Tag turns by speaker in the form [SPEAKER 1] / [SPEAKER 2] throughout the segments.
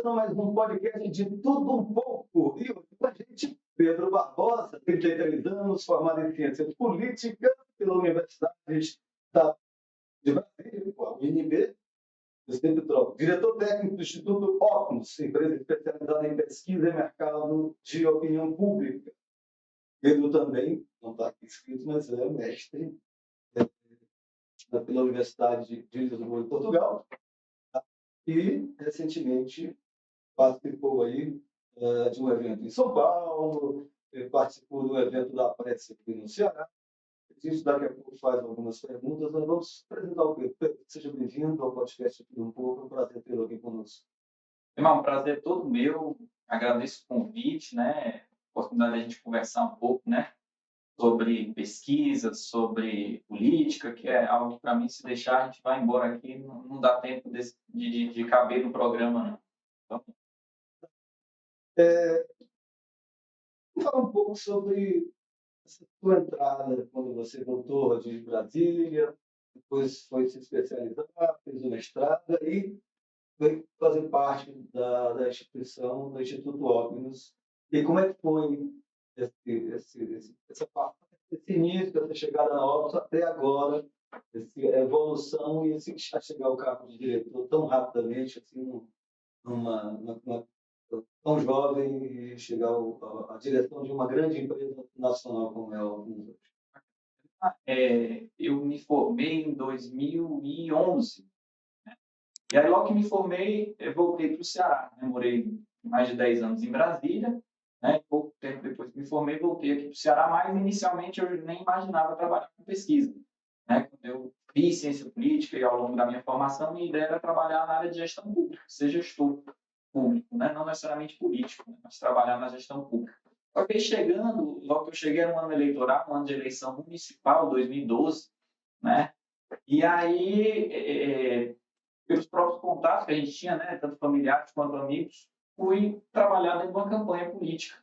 [SPEAKER 1] começando mais um podcast de tudo um pouco. E hoje com a gente, Pedro Barbosa, 33 anos, formado em Ciências Políticas pela Universidade de Brasília, a UNB, do Centro Trópico. Diretor técnico do Instituto Ocnus, empresa especializada em pesquisa e mercado de opinião pública. Pedro também, não está aqui escrito, mas é mestre pela Universidade de Lisboa, em Portugal. E, recentemente, participou aí de um evento em São Paulo, participou do evento da Prece aqui no Ceará. Isso daqui a pouco faz algumas perguntas, nós vamos apresentar o Pedro. Pedro, seja bem-vindo ao podcast aqui um pouco, é um prazer tê-lo aqui conosco.
[SPEAKER 2] Irmão, um prazer todo meu, agradeço o convite, né, a oportunidade de a gente conversar um pouco, né, sobre pesquisa, sobre política, que é algo que, para mim, se deixar, a gente vai embora aqui, não dá tempo de caber no programa, não. Então,
[SPEAKER 1] Vamos falar um pouco sobre essa sua entrada, quando você voltou de Brasília, depois foi se especializar, fez o mestrado e veio fazer parte da instituição, do Instituto Ocnus. E como é que foi esse início, essa chegada na Ocnus até agora, essa evolução e a chegar ao cargo de diretor tão rapidamente, assim, tão jovem e chegar à direção de uma grande empresa nacional como é a Ocnus?
[SPEAKER 2] eu me formei em 2011, e aí, logo que me formei, eu voltei para o Ceará, né? Morei mais de 10 anos em Brasília, né? Pouco tempo depois que me formei, voltei aqui para o Ceará, mas inicialmente eu nem imaginava trabalhar com pesquisa, né? Quando eu fiz ciência política e ao longo da minha formação, minha ideia era trabalhar na área de gestão pública, ser gestor público, né? Não necessariamente político, né? Mas trabalhar na gestão pública. Só que aí chegando, logo que eu cheguei era um ano eleitoral, um ano de eleição municipal, 2012, né? E aí, pelos próprios contatos que a gente tinha, né, tanto familiares quanto amigos, fui trabalhar dentro de uma campanha política,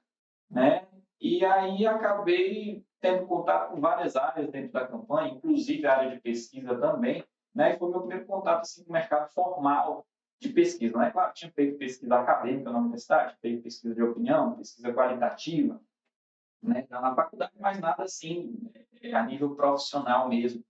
[SPEAKER 2] né? E aí acabei tendo contato com várias áreas dentro da campanha, inclusive a área de pesquisa também, né? E foi meu primeiro contato assim com o mercado formal de pesquisa, né? Claro, tinha feito pesquisa acadêmica na universidade, feito pesquisa de opinião, pesquisa qualitativa, né, na faculdade, mas nada assim a nível profissional mesmo,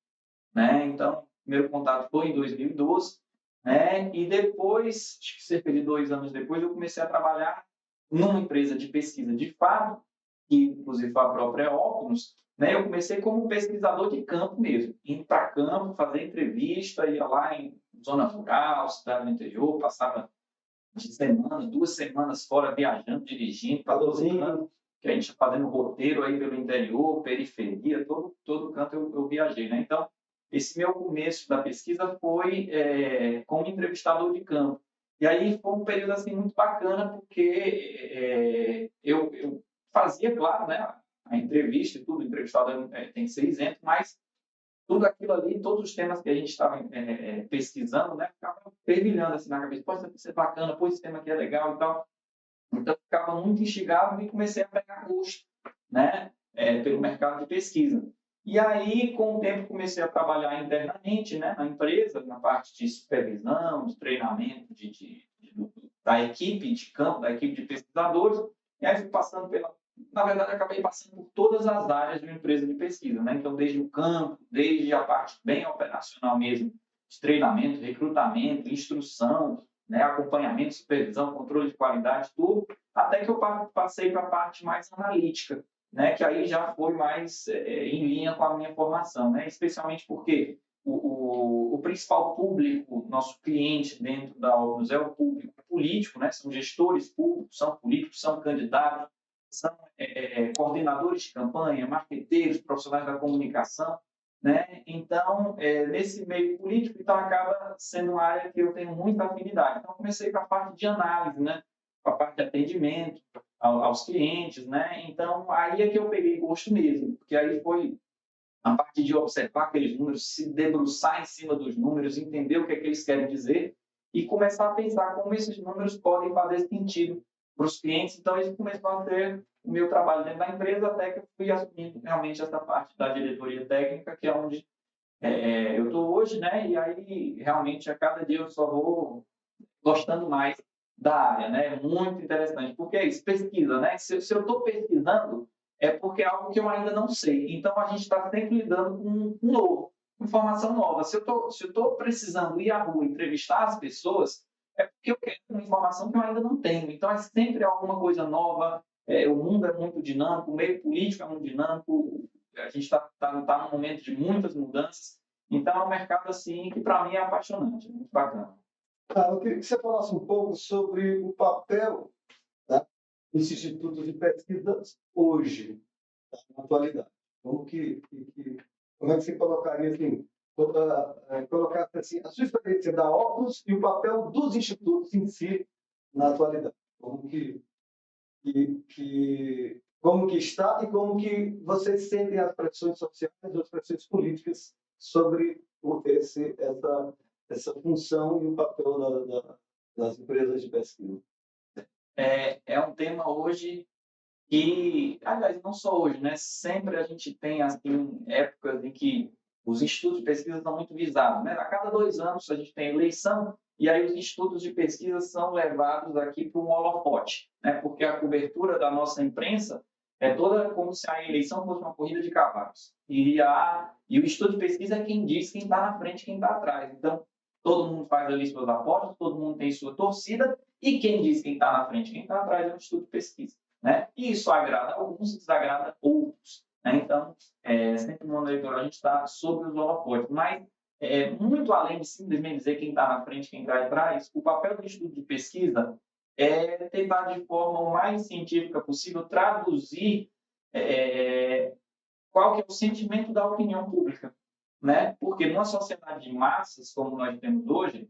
[SPEAKER 2] né? Então, o primeiro contato foi em 2012, né? E depois, acho que cerca de 2 anos depois, eu comecei a trabalhar numa empresa de pesquisa de fato, que inclusive foi a própria Ocnus, né? Eu comecei como pesquisador de campo mesmo, indo para campo, fazer entrevista, ia lá em zona rural, cidade do interior, passava de semana, 2 semanas fora viajando, dirigindo para todo canto, que a gente fazendo roteiro aí pelo interior, periferia, todo canto eu viajei, né? Então, esse meu começo da pesquisa foi como entrevistador de campo. E aí foi um período assim muito bacana, porque eu fazia, claro, né, a entrevista e tudo, o entrevistador tem que ser isento, mas tudo aquilo ali, todos os temas que a gente estava pesquisando, né, ficava fervilhando assim na cabeça. Pode ser bacana, pô, esse tema aqui é legal e tal. Então, eu ficava muito instigado e comecei a pegar gosto, né, pelo mercado de pesquisa. E aí, com o tempo, comecei a trabalhar internamente, né, na empresa, na parte de supervisão, de treinamento da equipe de campo, da equipe de pesquisadores. E aí, fui passando na verdade, acabei passando por todas as áreas de uma empresa de pesquisa, né? Então, desde o campo, desde a parte bem operacional mesmo, de treinamento, recrutamento, instrução, né, acompanhamento, supervisão, controle de qualidade, tudo, até que eu passei para a parte mais analítica, né, que aí já foi mais em linha com a minha formação, né, especialmente porque o principal público, nosso cliente dentro da Ocnus é o público político, né, são gestores públicos, são políticos, são candidatos, são coordenadores de campanha, marqueteiros, profissionais da comunicação, né? Então, nesse meio político, então acaba sendo uma área que eu tenho muita afinidade. Então, comecei para a parte de análise, né? Para a parte de atendimento aos clientes, né? Então, aí é que eu peguei gosto mesmo, porque aí foi a parte de observar aqueles números, se debruçar em cima dos números, entender o que é que eles querem dizer e começar a pensar como esses números podem fazer sentido para os clientes. Então, isso começou a ser o meu trabalho dentro da empresa, até que eu fui assumindo realmente essa parte da diretoria técnica, que é onde eu estou hoje, né? E aí, realmente, a cada dia eu só vou gostando mais da área, né? Muito interessante, porque é isso, pesquisa, né? Se eu estou pesquisando, é porque é algo que eu ainda não sei. Então, a gente está sempre lidando com um novo, informação nova. Se eu estou precisando ir à rua entrevistar as pessoas, é porque eu quero uma informação que eu ainda não tenho. Então, é sempre alguma coisa nova. O mundo é muito dinâmico, o meio político é muito dinâmico, a gente está num momento de muitas mudanças. Então, é um mercado assim que, para mim, é apaixonante, é muito bacana.
[SPEAKER 1] Eu queria que você falasse um pouco sobre o papel, tá, dos institutos de pesquisa hoje, tá, na atualidade. Como é que você colocaria assim, colocasse assim, a sua experiência da Opus e o papel dos institutos em si na atualidade? Como que está e como que vocês sentem as pressões sociais e as pressões políticas sobre essa função e o papel das empresas de pesquisa?
[SPEAKER 2] É um tema hoje que, aliás, não só hoje, né? Sempre a gente tem assim, épocas em que os institutos de pesquisa estão muito visados, né? A cada 2 anos a gente tem eleição e aí os institutos de pesquisa são levados aqui para um holofote, né? Porque a cobertura da nossa imprensa é toda como se a eleição fosse uma corrida de cavalos. E o instituto de pesquisa é quem diz quem está na frente e quem está atrás. Então, todo mundo faz ali suas apostas, todo mundo tem sua torcida, e quem diz quem está na frente e quem está atrás é o instituto de pesquisa. Né? E isso agrada alguns e desagrada outros. Né? Então, sempre no ano eleitoral a gente está sobre os holofotes. Mas, muito além de simplesmente dizer quem está na frente e quem está atrás, o papel do Instituto de Pesquisa é tentar, de forma o mais científica possível, traduzir qual que é o sentimento da opinião pública. Né? Porque numa sociedade de massas, como nós temos hoje,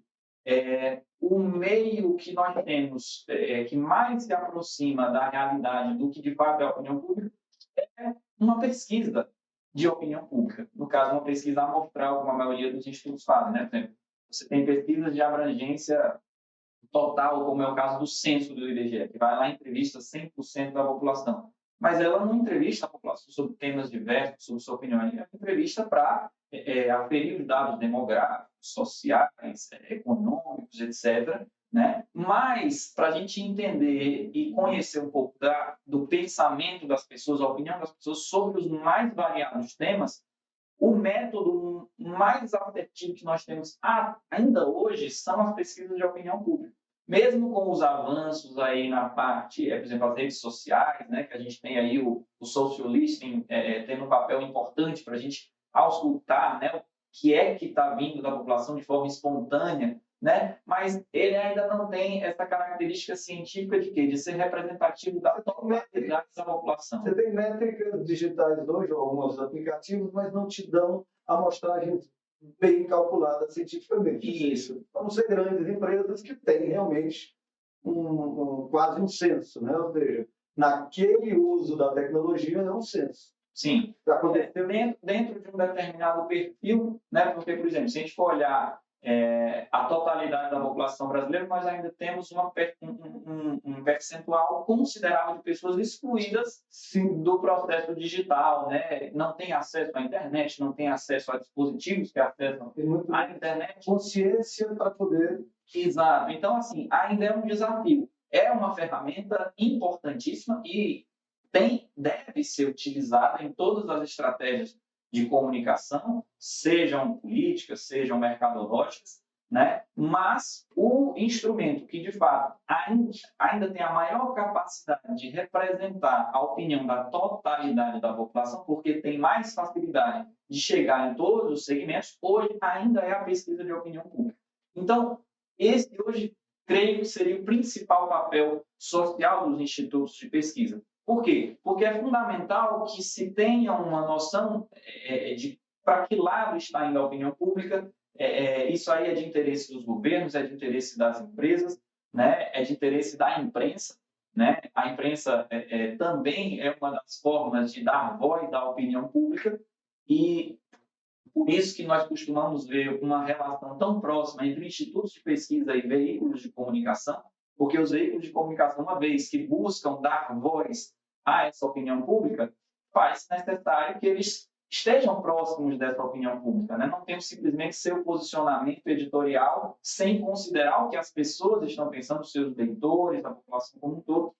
[SPEAKER 2] o meio que nós temos que mais se aproxima da realidade do que de fato é a opinião pública é uma pesquisa de opinião pública. No caso, uma pesquisa amostral, como a maioria dos institutos fazem. Né? Por exemplo, você tem pesquisas de abrangência total, como é o caso do censo do IBGE, que vai lá e entrevista 100% da população. Mas ela não entrevista a população sobre temas diversos, sobre sua opinião, ela entrevista para aferir os dados demográficos, sociais, econômicos, etc. Né? Mas, para a gente entender e conhecer um pouco do pensamento das pessoas, a opinião das pessoas sobre os mais variados temas, o método mais assertivo que nós temos ainda hoje são as pesquisas de opinião pública. Mesmo com os avanços aí na parte, por exemplo, as redes sociais, né, que a gente tem aí o social listening tendo um papel importante para a gente auscultar, né, o que é que está vindo da população de forma espontânea, né, mas ele ainda não tem essa característica científica de quê? De ser representativo da totalidade da população.
[SPEAKER 1] Você tem métricas digitais hoje, ou alguns aplicativos, mas não te dão amostragens bem calculadas cientificamente.
[SPEAKER 2] Isso.
[SPEAKER 1] Vão ser grandes empresas que têm realmente quase um censo, né? Ou seja, naquele uso da tecnologia é um censo.
[SPEAKER 2] Sim. Dentro de um determinado perfil, né? Porque, por exemplo, se a gente for olhar a totalidade da população brasileira, nós ainda temos um percentual considerável de pessoas excluídas do processo digital, né? Não tem acesso à internet, não tem acesso a dispositivos que acessam a internet.
[SPEAKER 1] Consciência para poder...
[SPEAKER 2] Exato. Então, assim, ainda é um desafio. É uma ferramenta importantíssima e deve ser utilizada em todas as estratégias de comunicação, sejam políticas, sejam mercadológicas, né? Mas o instrumento que, de fato, ainda tem a maior capacidade de representar a opinião da totalidade da população, porque tem mais facilidade de chegar em todos os segmentos, hoje ainda é a pesquisa de opinião pública. Então, esse hoje, creio que seria o principal papel social dos institutos de pesquisa. Por quê? Porque é fundamental que se tenha uma noção de para que lado está indo a opinião pública. Isso aí é de interesse dos governos, é de interesse das empresas, né? É de interesse da imprensa. Né? A imprensa também é uma das formas de dar voz à opinião pública e por isso que nós costumamos ver uma relação tão próxima entre institutos de pesquisa e veículos de comunicação, porque os veículos de comunicação, uma vez que buscam dar voz a essa opinião pública, faz necessário que eles estejam próximos dessa opinião pública, né? Não tenham simplesmente seu posicionamento editorial sem considerar o que as pessoas estão pensando, os seus leitores, a população como um todo.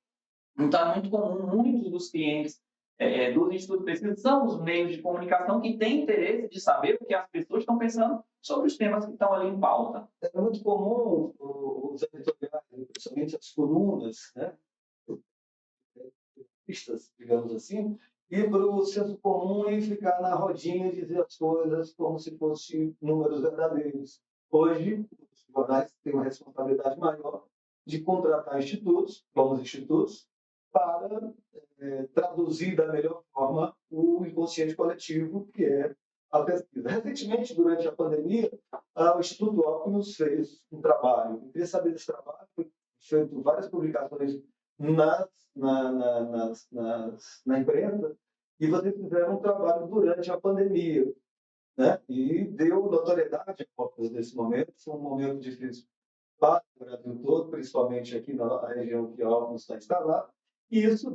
[SPEAKER 2] Então, é muito comum, muitos dos clientes dos institutos de pesquisa são os meios de comunicação que têm interesse de saber o que as pessoas estão pensando sobre os temas que estão ali em pauta.
[SPEAKER 1] É muito comum os editoriais, principalmente as colunas, né? Pistas, digamos assim, ir para o senso comum e ficar na rodinha e dizer as coisas como se fossem números verdadeiros. Hoje, os jornais têm uma responsabilidade maior de contratar institutos, como os institutos, para traduzir da melhor forma o inconsciente coletivo, que é a pesquisa. Recentemente, durante a pandemia, o Instituto Optimus fez um trabalho. Eu queria saber desse trabalho, foi feito várias publicações na imprensa, e vocês fizeram um trabalho durante a pandemia, né? E deu notoriedade a Optimus nesse momento. Foi um momento difícil para o Brasil todo, principalmente aqui na região que a Optimus está instalada, e isso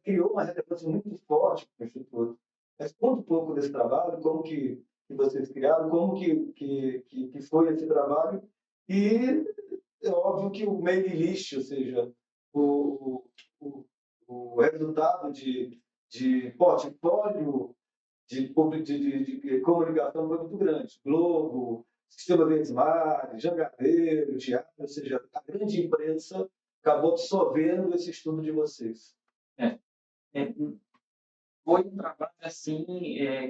[SPEAKER 1] criou uma relevância muito forte para o Instituto. Mas conta um pouco desse trabalho, como que vocês criaram, como que foi esse trabalho, e é óbvio que o mailing list, ou seja, o, o, o resultado de portfólio de comunicação foi muito grande. Globo, Sistema Verdes Mares, Jangadeiro, Teatro, ou seja, a grande imprensa acabou absorvendo esse estudo de vocês.
[SPEAKER 2] Foi um trabalho assim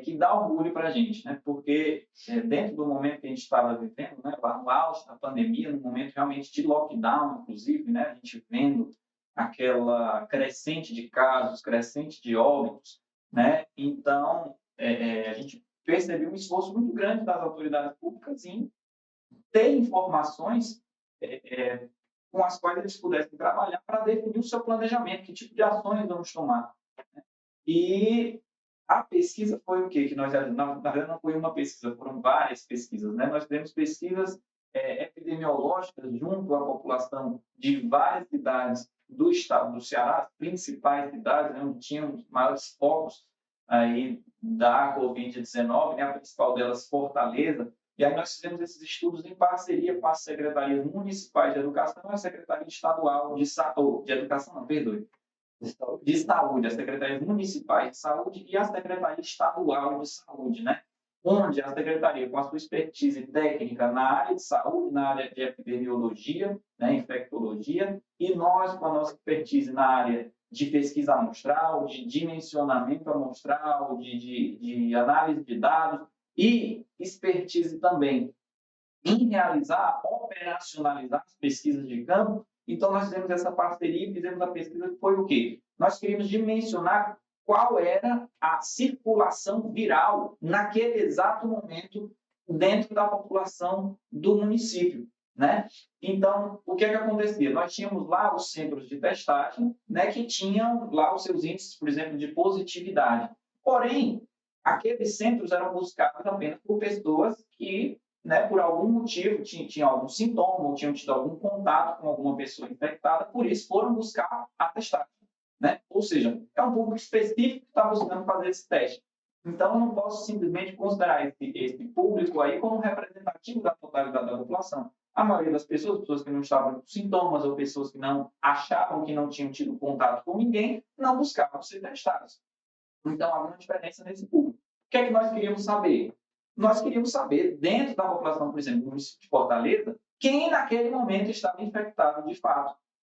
[SPEAKER 2] que dá orgulho para a gente, né? Porque dentro do momento que a gente estava vivendo, né, lá no auge da pandemia, no momento realmente de lockdown, inclusive, né, a gente vendo aquela crescente de casos, crescente de óbitos, né? Então, a gente percebeu um esforço muito grande das autoridades públicas em ter informações com as quais eles pudessem trabalhar para definir o seu planejamento, que tipo de ações vamos tomar. E a pesquisa foi o quê? Que nós, na verdade, não foi uma pesquisa, foram várias pesquisas, né? Nós fizemos pesquisas epidemiológicas junto à população de várias cidades do estado do Ceará, as principais cidades, né, onde tinham os maiores focos aí da Covid-19, né? A principal delas, Fortaleza. E aí nós fizemos esses estudos em parceria com as secretarias municipais de educação e a Secretaria Estadual de Educação, não, perdoe, de saúde, as secretarias municipais de saúde e a Secretaria Estadual de Saúde, né? Onde a secretaria, com a sua expertise técnica na área de saúde, na área de epidemiologia, né, infectologia, e nós, com a nossa expertise na área de pesquisa amostral, de dimensionamento amostral, de análise de dados e expertise também em realizar, operacionalizar as pesquisas de campo. Então, nós fizemos essa parceria e fizemos a pesquisa que foi o quê? Nós queríamos dimensionar qual era a circulação viral naquele exato momento dentro da população do município, né? Então, o que é que acontecia? Nós tínhamos lá os centros de testagem, né, que tinham lá os seus índices, por exemplo, de positividade. Porém, aqueles centros eram buscados apenas por pessoas que, né, por algum motivo, tinham algum sintoma ou tinham tido algum contato com alguma pessoa infectada, por isso foram buscar a testagem, né? Ou seja, é um público específico que está buscando fazer esse teste. Então, eu não posso simplesmente considerar esse público aí como representativo da totalidade da população. A maioria das pessoas que não estavam com sintomas ou pessoas que não achavam que não tinham tido contato com ninguém, não buscavam ser testados. Então, há uma diferença nesse público. O que é que nós queríamos saber? Nós queríamos saber, dentro da população, por exemplo, do município de Fortaleza, quem naquele momento estava infectado de fato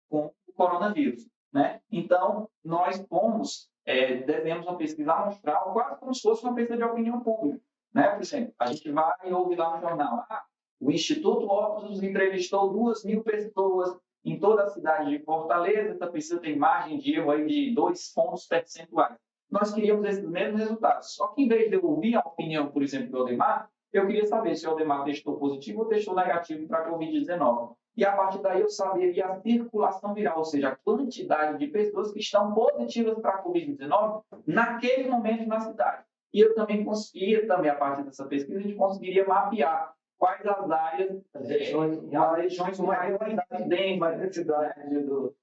[SPEAKER 2] com o coronavírus, né? Então, nós devemos uma pesquisa amostral, quase como se fosse uma pesquisa de opinião pública, né? Por exemplo, a gente vai e ouve lá no jornal, o Instituto Optimus entrevistou 2.000 pessoas em toda a cidade de Fortaleza, essa pesquisa tem margem de erro aí de 2 pontos percentuais. Nós queríamos esses mesmos resultados. Só que, em vez de eu ouvir a opinião, por exemplo, do Aldemar, eu queria saber se o Aldemar testou positivo ou testou negativo para a Covid-19. E, a partir daí, eu saberia a circulação viral, ou seja, a quantidade de pessoas que estão positivas para a Covid-19 naquele momento na cidade. E eu também conseguiria, a partir dessa pesquisa, a gente conseguiria mapear quais as áreas, as regiões com mais necessidade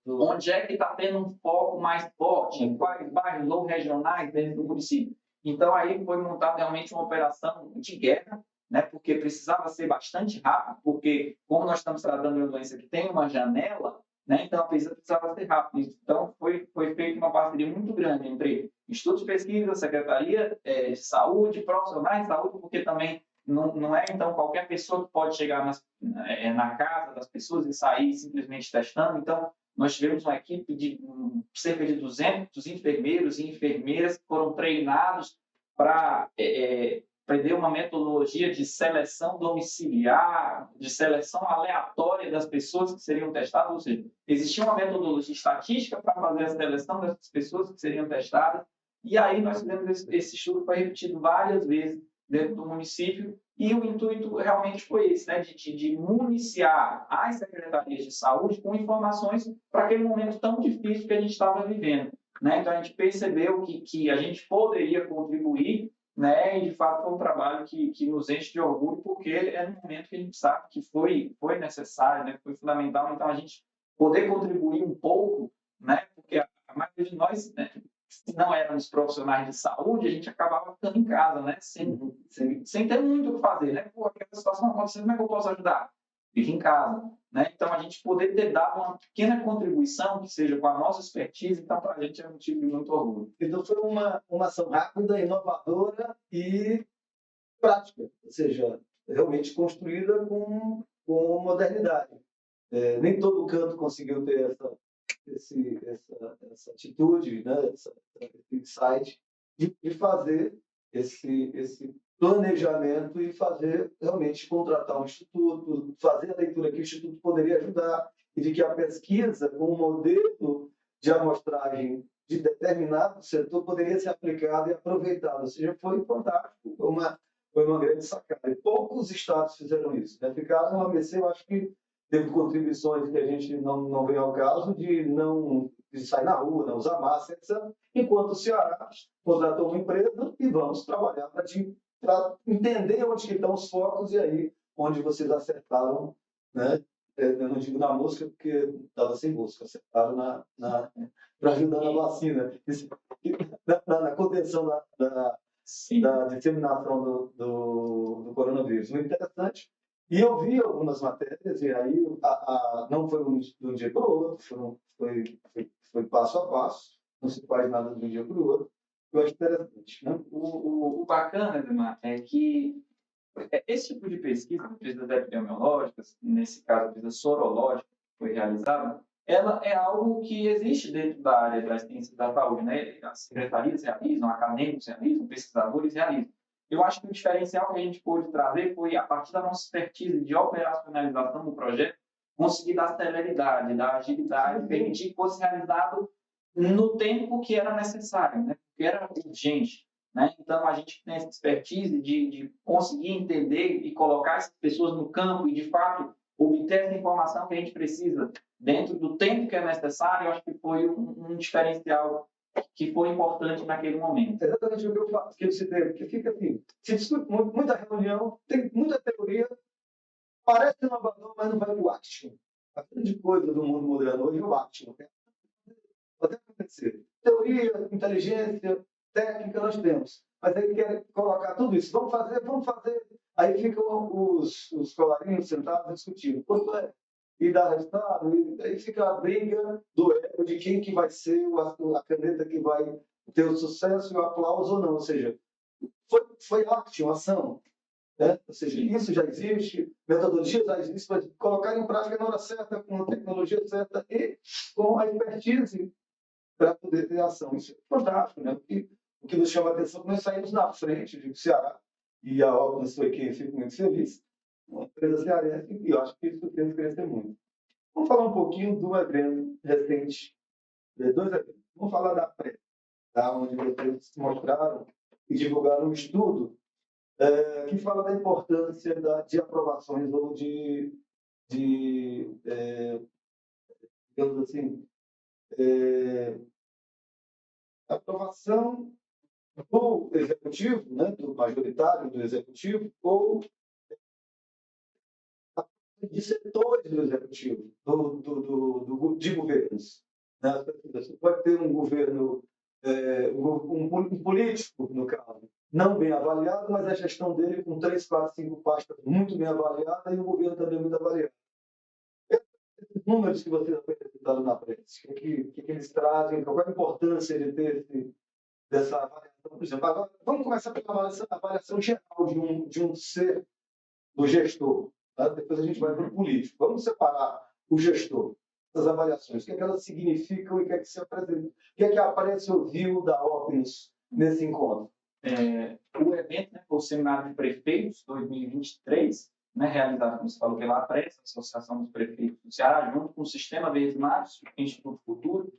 [SPEAKER 2] onde é que está tendo um foco mais forte, em quais bairros ou regionais dentro do município. Então, aí foi montada realmente uma operação de guerra, né, porque precisava ser bastante rápido, porque como nós estamos tratando de uma doença que tem uma janela, né, então a pesquisa precisava ser rápida. Então, foi feita uma parceria muito grande entre Instituto de Pesquisa, Secretaria de Saúde, profissionais de saúde, porque também não é, então, qualquer pessoa que pode chegar na casa das pessoas e sair simplesmente testando. Então, nós tivemos uma equipe de cerca de 200 enfermeiros e enfermeiras que foram treinados para aprender uma metodologia de seleção domiciliar, de seleção aleatória das pessoas que seriam testadas, ou seja, existia uma metodologia estatística para fazer a seleção dessas pessoas que seriam testadas, e aí nós fizemos esse estudo, foi repetido várias vezes dentro do município, e o intuito realmente foi esse, né, de municiar as secretarias de saúde com informações para aquele momento tão difícil que a gente estava vivendo. Né? Então, a gente percebeu que a gente poderia contribuir, né? E, de fato, foi um trabalho que nos enche de orgulho, porque é um momento que a gente sabe que foi necessário, né? Foi fundamental. Então, a gente poder contribuir um pouco, né? Porque a maioria de nós, né, se não éramos profissionais de saúde, a gente acabava ficando em casa, né? Sem ter muito o que fazer, né? Pô, aquela situação acontecendo, como é que eu posso ajudar? Fica em casa, né? Então, a gente poder ter dado uma pequena contribuição, que seja com a nossa expertise, então, para a gente é um motivo de muito orgulho.
[SPEAKER 1] Então, foi uma ação rápida, inovadora e prática, ou seja, realmente construída com modernidade. Nem todo canto conseguiu ter essa atitude, né, esse insight de fazer esse planejamento e fazer realmente contratar um instituto, fazer a leitura que o instituto poderia ajudar e de que a pesquisa com um modelo de amostragem de determinado setor poderia ser aplicado e aproveitado. Ou seja, foi fantástico, foi uma grande sacada. E poucos estados fizeram isso. Né? Ficaram no ABC, eu acho que teve contribuições que a gente não vem ao caso de sair na rua, não usar máscara, etc. Enquanto o Ceará contratou uma empresa e vamos trabalhar para entender onde estão os focos e aí onde vocês acertaram, né? Eu não digo na mosca porque estava sem mosca, acertaram para ajudar na vacina, na contenção da disseminação do coronavírus. Muito interessante. E eu vi algumas matérias, e aí não foi de um dia para o outro, foi passo a passo, não se faz nada de um dia para o outro. Eu acho interessante. Né?
[SPEAKER 2] O bacana, Edmar, é que esse tipo de pesquisas epidemiológicas, nesse caso, a pesquisa sorológica que foi realizada, ela é algo que existe dentro da área da ciência da saúde, né? As secretarias realizam, acadêmicos realizam, pesquisadores realizam. Eu acho que o diferencial que a gente pôde trazer foi, a partir da nossa expertise de operacionalização do projeto, conseguir dar celeridade, dar agilidade, permitir que fosse realizado no tempo que era necessário, né? Que era urgente. Né? Então, a gente tem essa expertise de conseguir entender e colocar essas pessoas no campo e, de fato, obter essa informação que a gente precisa dentro do tempo que é necessário. Eu acho que foi um diferencial que foi importante naquele momento.
[SPEAKER 1] Exatamente o que eu faço, que eu citei, porque fica assim, se discute muita reunião, tem muita teoria, parece inovador, mas não vai para o action. A grande coisa do mundo moderno hoje é o action. Pode acontecer. Teoria, inteligência, técnica nós temos. Mas aí quer colocar tudo isso. Vamos fazer. Aí ficam os colarinhos sentados discutindo. Quanto é? E dá resultado. E aí fica a briga do ego de quem que vai ser a caneta que vai ter o sucesso e o aplauso ou não. Ou seja, foi action, ação. Né? Ou seja, isso já existe, metodologia já existe, mas colocar em prática na hora certa, com a tecnologia certa e com a expertise para poder ter ação. Isso é fantástico, né? Porque o que nos chama a atenção é que nós saímos na frente do Ceará, e a Ognes foi quem fico muito feliz, uma empresa cearense, e eu acho que isso tem que crescer muito. Vamos falar um pouquinho do evento recente, dois eventos. Vamos falar da PrEP, tá? Onde vocês mostraram e divulgaram um estudo que fala da importância de aprovações ou digamos assim, aprovação do executivo, né, do majoritário do executivo, ou de setores do executivo, de governos. Né? Você pode ter um governo um político, no caso, não bem avaliado, mas a gestão dele com 3, 4, 5 pastas muito bem avaliada e o governo também muito avaliado. Esses números que vocês apresentaram na prensa, o que eles trazem, qual é a importância de ter dessa avaliação? Por exemplo, agora, vamos começar pela avaliação geral de um ser, do gestor. Tá? Depois a gente vai para o político. Vamos separar o gestor, as avaliações, o que elas significam e o que se apresenta. O que a Prece ouviu da Opus nesse encontro?
[SPEAKER 2] O evento, né, foi o Seminário de Prefeitos 2023, né, realizado, como você falou, pela Prece, Associação dos Prefeitos do Ceará, junto com o Sistema Verdes Mares, Instituto Futuro,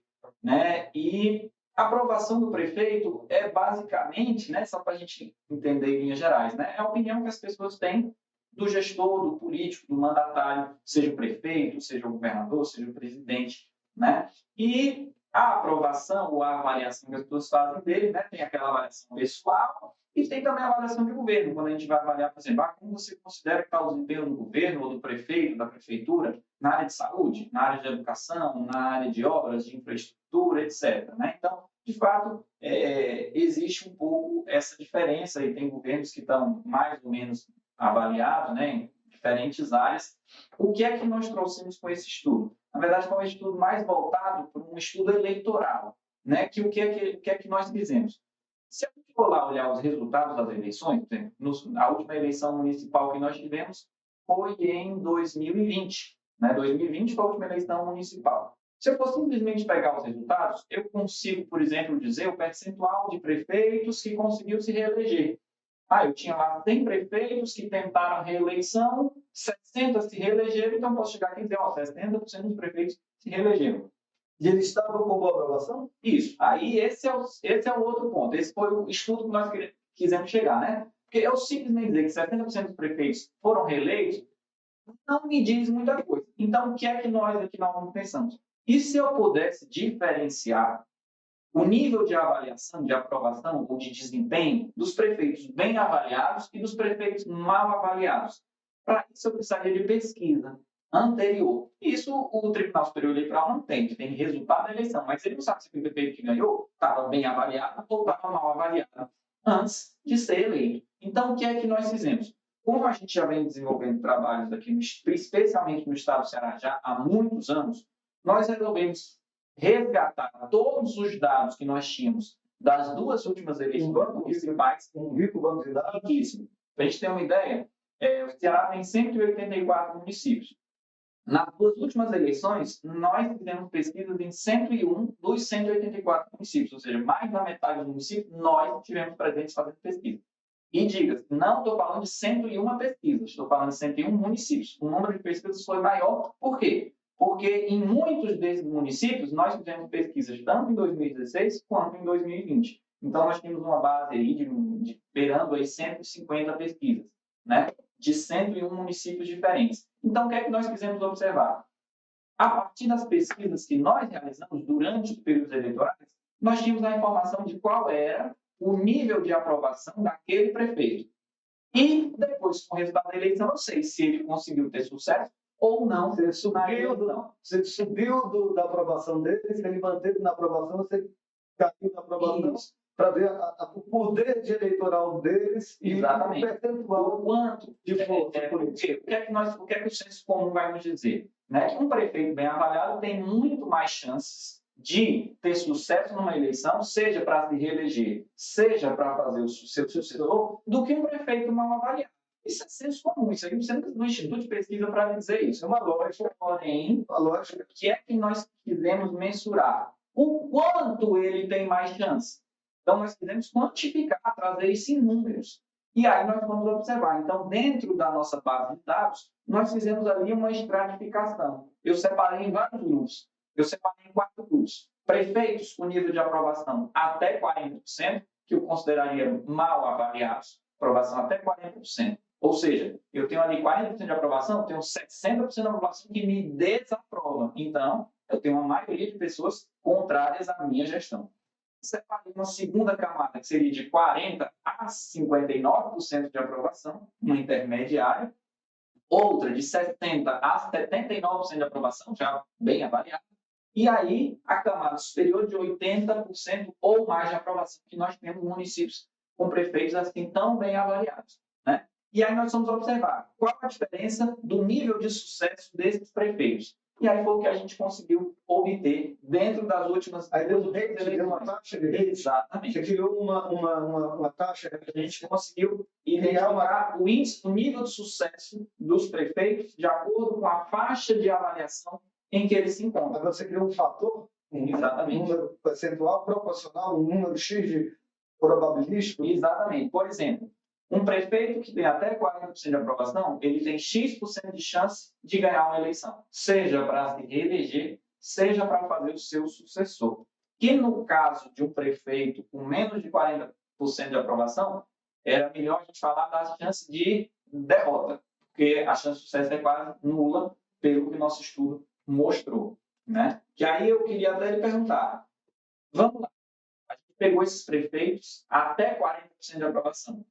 [SPEAKER 2] né, e a aprovação do prefeito é basicamente, né, só para a gente entender em linhas gerais, né, é a opinião que as pessoas têm do gestor, do político, do mandatário, seja o prefeito, seja o governador, seja o presidente, né, e a aprovação ou a avaliação que as pessoas fazem dele, né, tem aquela avaliação pessoal e tem também a avaliação de governo, quando a gente vai avaliar, por exemplo, como você considera que está o desempenho do governo ou do prefeito, da prefeitura, na área de saúde, na área de educação, na área de obras, de infraestrutura, etc. Né? Então, de fato, existe um pouco essa diferença e tem governos que estão mais ou menos avaliados, né, em diferentes áreas. O que é que nós trouxemos com esse estudo? Na verdade, foi um estudo mais voltado para um estudo eleitoral, né? O que é que nós fizemos? Se a gente for lá olhar os resultados das eleições, por exemplo, a última eleição municipal que nós tivemos foi em 2020. Né? 2020 foi a última eleição municipal. Se eu for simplesmente pegar os resultados, eu consigo, por exemplo, dizer o percentual de prefeitos que conseguiu se reeleger. Eu tinha lá 100 prefeitos que tentaram a reeleição, 60 se reelegeram, então posso chegar aqui e dizer, 60% dos prefeitos se reelegeram.
[SPEAKER 1] E eles estavam com boa aprovação?
[SPEAKER 2] Isso. Aí esse é o outro ponto. Esse foi o estudo que nós quisemos chegar, né? Porque eu simplesmente dizer que 70% dos prefeitos foram reeleitos não me diz muita coisa. Então, o que é que nós aqui na ONU pensamos? E se eu pudesse diferenciar o nível de avaliação, de aprovação ou de desempenho dos prefeitos bem avaliados e dos prefeitos mal avaliados? Para isso, eu precisaria de pesquisa anterior. Isso o Tribunal Superior Eleitoral não tem, que tem resultado da eleição, mas ele não sabe se o prefeito que ganhou estava bem avaliado ou estava mal avaliado antes de ser eleito. Então, o que é que nós fizemos? Como a gente já vem desenvolvendo trabalhos aqui, especialmente no estado do Ceará, já há muitos anos, nós resolvemos resgatar todos os dados que nós tínhamos das duas últimas eleições municipais.
[SPEAKER 1] Um rico banco de dados.
[SPEAKER 2] Riquíssimo. Para a gente ter uma ideia, o Ceará tem 184 municípios. Nas duas últimas eleições, nós fizemos pesquisas em 101 dos 184 municípios, ou seja, mais da metade dos municípios nós tivemos presentes fazendo pesquisa. E diga, não estou falando de 101 pesquisas, estou falando de 101 municípios. O número de pesquisas foi maior, por quê? Porque em muitos desses municípios nós fizemos pesquisas tanto em 2016 quanto em 2020. Então nós tínhamos uma base aí de beirando aí 150 pesquisas, né? De 101 municípios diferentes. Então o que é que nós quisemos observar? A partir das pesquisas que nós realizamos durante os períodos eleitorais, nós tínhamos a informação de qual era o nível de aprovação daquele prefeito. E depois, com o resultado da eleição, eu sei se ele conseguiu ter sucesso ou não.
[SPEAKER 1] Você subiu da aprovação dele, se ele manteve na aprovação, você caiu na aprovação para ver o poder de eleitoral deles e
[SPEAKER 2] exatamente
[SPEAKER 1] o percentual
[SPEAKER 2] o quanto
[SPEAKER 1] de força
[SPEAKER 2] política. O que é que o senso comum vai nos dizer? Né? Que um prefeito bem avaliado tem muito mais chances de ter sucesso numa eleição, seja para se reeleger, seja para fazer o seu sucessor, do que um prefeito mal avaliado. Isso é senso comum, isso aí você não precisa do Instituto de Pesquisa para dizer isso. É uma lógica, porém, o que é que nós quisemos mensurar? O quanto ele tem mais chance? Então, nós quisemos quantificar, trazer isso em números. E aí nós vamos observar. Então, dentro da nossa base de dados, nós fizemos ali uma estratificação. Eu separei em vários grupos. Eu separei em 4 grupos. Prefeitos com nível de aprovação até 40%, que eu consideraria mal avaliados, aprovação até 40%. Ou seja, eu tenho ali 40% de aprovação, tenho 60% de aprovação que me desaprova. Então, eu tenho uma maioria de pessoas contrárias à minha gestão. Separei uma segunda camada, que seria de 40% a 59% de aprovação, uma intermediária. Outra de 60% a 79% de aprovação, já bem avaliada. E aí, a camada superior de 80% ou mais de aprovação, que nós temos municípios com prefeitos assim tão bem avaliados, né? E aí nós vamos observar qual a diferença do nível de sucesso desses prefeitos. E aí foi o que a gente conseguiu obter dentro das últimas
[SPEAKER 1] Aí deu uma taxa de rate.
[SPEAKER 2] Exatamente.
[SPEAKER 1] Você criou uma taxa.
[SPEAKER 2] A gente conseguiu identificar o índice, o nível de sucesso dos prefeitos de acordo com a faixa de avaliação em que eles se encontram.
[SPEAKER 1] Agora você criou um fator,
[SPEAKER 2] Exatamente.
[SPEAKER 1] um número percentual proporcional, um número X de probabilístico.
[SPEAKER 2] Exatamente. Por exemplo, um prefeito que tem até 40% de aprovação, ele tem X% de chance de ganhar uma eleição, seja para se reeleger, seja para fazer o seu sucessor. Que no caso de um prefeito com menos de 40% de aprovação, era melhor a gente falar da chance de derrota, porque a chance de sucesso é quase nula, pelo que nosso estudo mostrou, né? Que aí eu queria até lhe perguntar, vamos lá, a gente pegou esses prefeitos até 40% de aprovação.